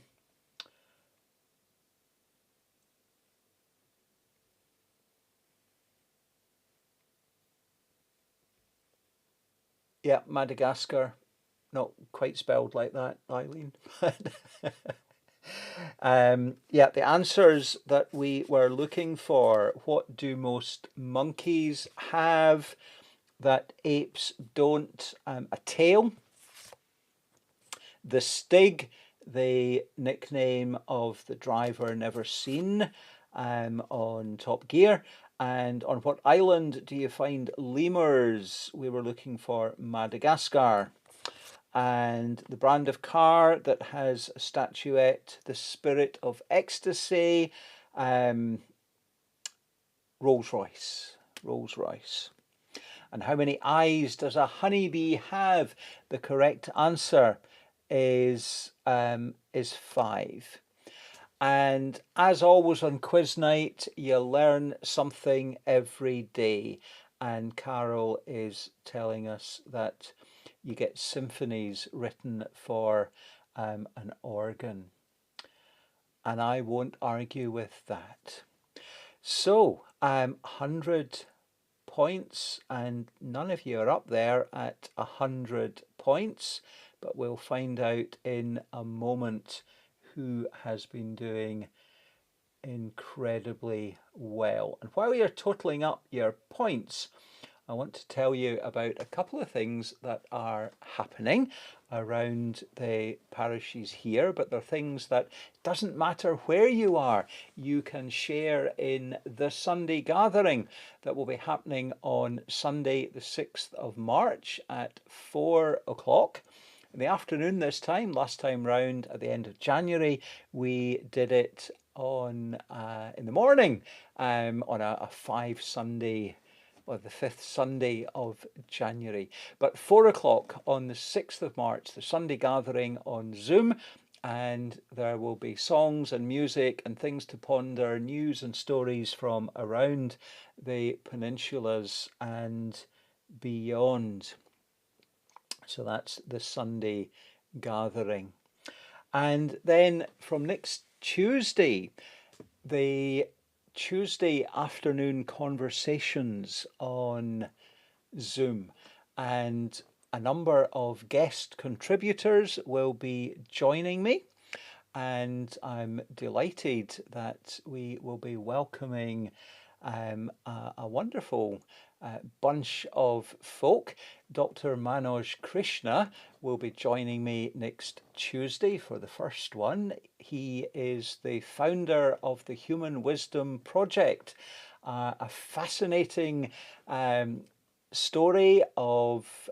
yeah, Madagascar. Not quite spelled like that, Eileen. Yeah, the answers that we were looking for. What do most monkeys have that apes don't? A tail. The Stig, the nickname of the driver never seen on Top Gear. And on what island do you find lemurs? We were looking for Madagascar. And the brand of car that has a statuette, the Spirit of Ecstasy, um, Rolls Royce. Rolls Royce. And how many eyes does a honeybee have? The correct answer is five. And as always on quiz night, you learn something every day. And Carol is telling us that you get symphonies written for an organ. And I won't argue with that. So, 100 points, and none of you are up there at 100 points, but we'll find out in a moment who has been doing incredibly well. And while you're totaling up your points, I want to tell you about a couple of things that are happening around the parishes here, but they're things that doesn't matter where you are, you can share in the Sunday gathering that will be happening on Sunday, the 6th of March at 4 o'clock. In the afternoon this time, last time round at the end of January, we did it on in the morning on a five Sunday, or the fifth Sunday of January. But 4 o'clock on the 6th of March, the Sunday gathering on Zoom, and there will be songs and music and things to ponder, news and stories from around the peninsulas and beyond. So that's the Sunday gathering. And then from next Tuesday, the Tuesday afternoon conversations on Zoom, and a number of guest contributors will be joining me. And I'm delighted that we will be welcoming a wonderful bunch of folk. Dr. Manoj Krishna will be joining me next Tuesday for the first one. He is the founder of the Human Wisdom Project, a fascinating story of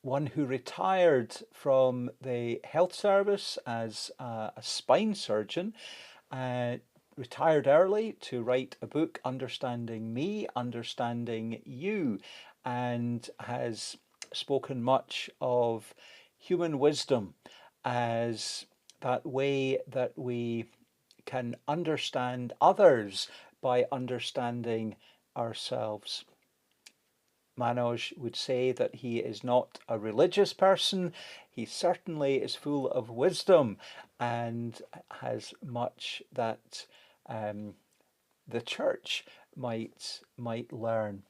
one who retired from the health service as a spine surgeon, retired early to write a book, Understanding Me, Understanding You, and has spoken much of human wisdom as that way that we can understand others by understanding ourselves. Manoj would say that he is not a religious person. He certainly is full of wisdom and has much that the church might learn.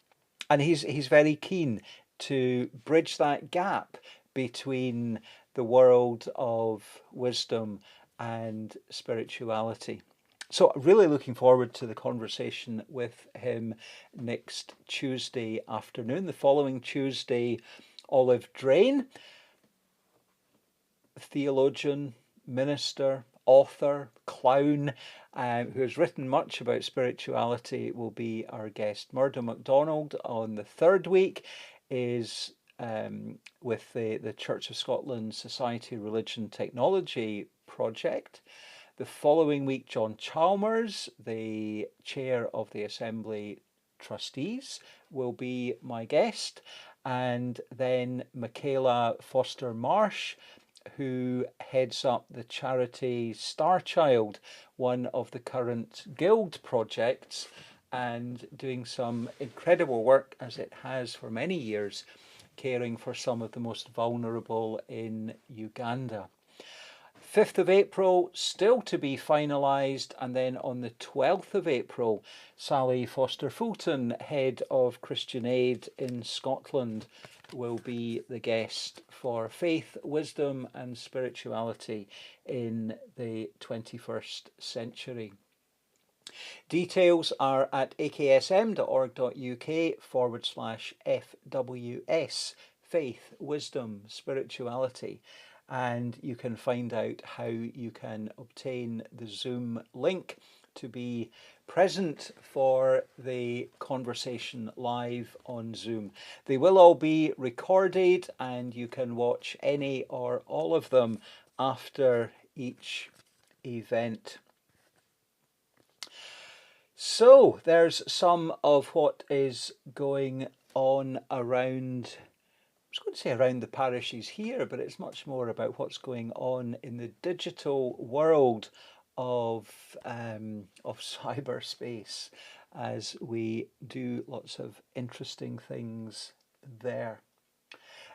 And he's very keen to bridge that gap between the world of wisdom and spirituality. So really looking forward to the conversation with him next Tuesday afternoon. The following Tuesday, Olive Drain, theologian, minister, author, clown, who has written much about spirituality, will be our guest. Murdo MacDonald on the third week is with the Church of Scotland Society Religion Technology Project. The following week, John Chalmers, the chair of the Assembly trustees will be my guest, and then Michaela Foster Marsh, who heads up the charity Star Child, one of the current Guild projects, and doing some incredible work as it has for many years, caring for some of the most vulnerable in Uganda. 5th of April, still to be finalised, and then on the 12th of April, Sally Foster Fulton, Head of Christian Aid in Scotland, will be the guest for Faith, Wisdom and Spirituality in the 21st Century. Details are at aksm.org.uk/FWS, Faith, Wisdom, Spirituality. And you can find out how you can obtain the Zoom link to be present for the conversation live on Zoom. They will all be recorded, and you can watch any or all of them after each event. So there's some of what is going on around, I was going to say around the parishes here, but it's much more about what's going on in the digital world of cyberspace, as we do lots of interesting things there.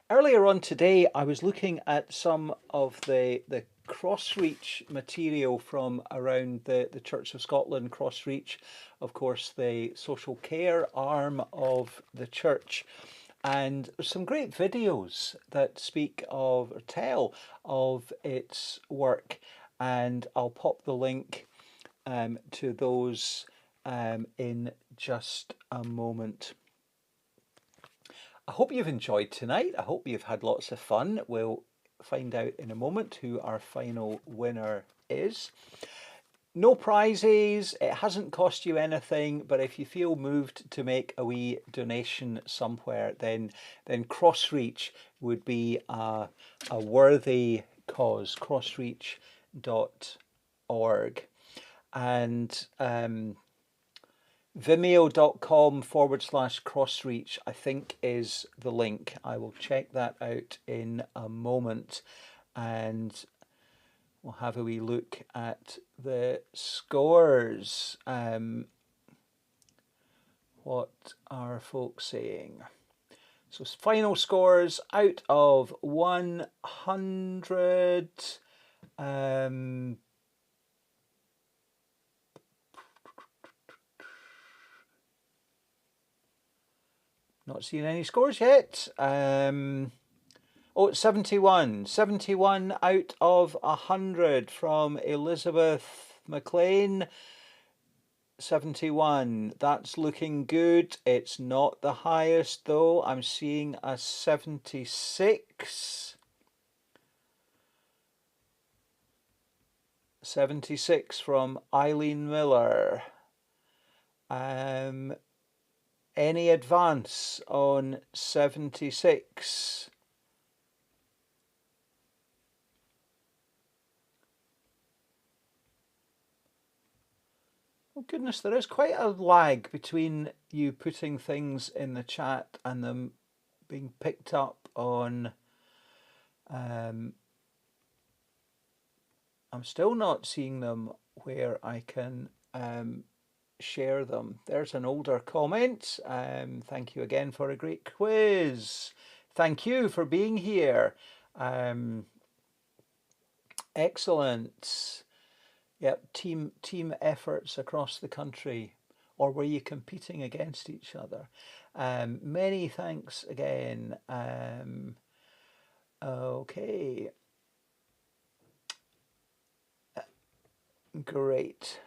Earlier on today, I was looking at some of the Crossreach material from around the Church of Scotland. Crossreach, of course, the social care arm of the church. And there's some great videos that speak of or tell of its work. And I'll pop the link to those in just a moment. I hope you've enjoyed tonight. I hope you've had lots of fun. We'll find out in a moment who our final winner is. No prizes, it hasn't cost you anything, but if you feel moved to make a wee donation somewhere, then Crossreach would be a worthy cause, crossreach.org. And vimeo.com/crossreach, I think, is the link. I will check that out in a moment, and we'll have a wee look at the scores. What are folks saying? So final scores out of 100. Not seeing any scores yet. Oh, 71. 71 out of 100 from Elizabeth McLean. 71. That's looking good. It's not the highest, though. I'm seeing a 76. 76 from Eileen Miller. Any advance on 76? Oh goodness, there is quite a lag between you putting things in the chat and them being picked up on. I'm still not seeing them where I can share them. There's an older comment. Thank you again for a great quiz. Thank you for being here. Excellent. Yep, team efforts across the country. Or were you competing against each other? Many thanks again. Okay. Great.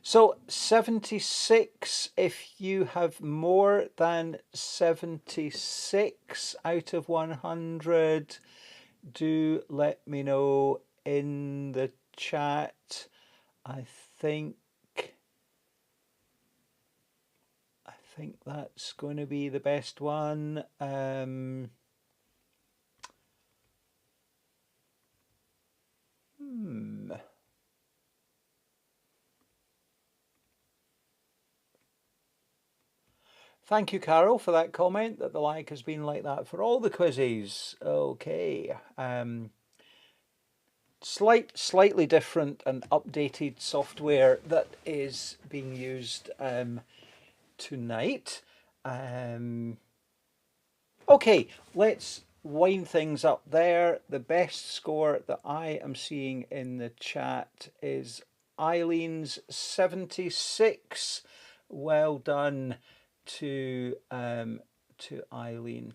So 76, if you have more than 76 out of 100, do let me know in the chat. I think that's going to be the best one. Thank you, Carol, for that comment that the like has been like that for all the quizzes. Okay. Slightly different and updated software that is being used tonight. Okay, let's wind things up there. The best score that I am seeing in the chat is Eileen's 76. Well done to Eileen.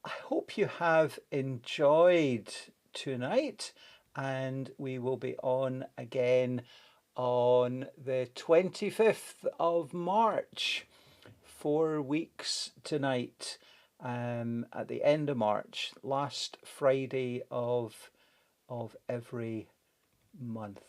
I hope you have enjoyed tonight, and we will be on again on the 25th of March. 4 weeks tonight, at the end of March, last Friday of every month.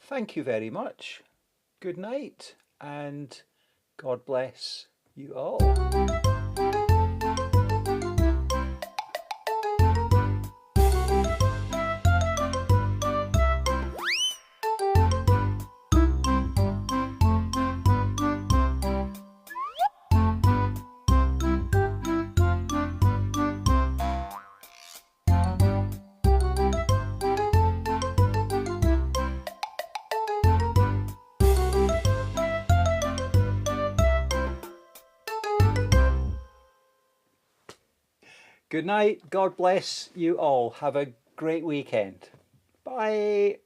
Thank you very much. Good night, and God bless you all. Good night. God bless you all. Have a great weekend. Bye.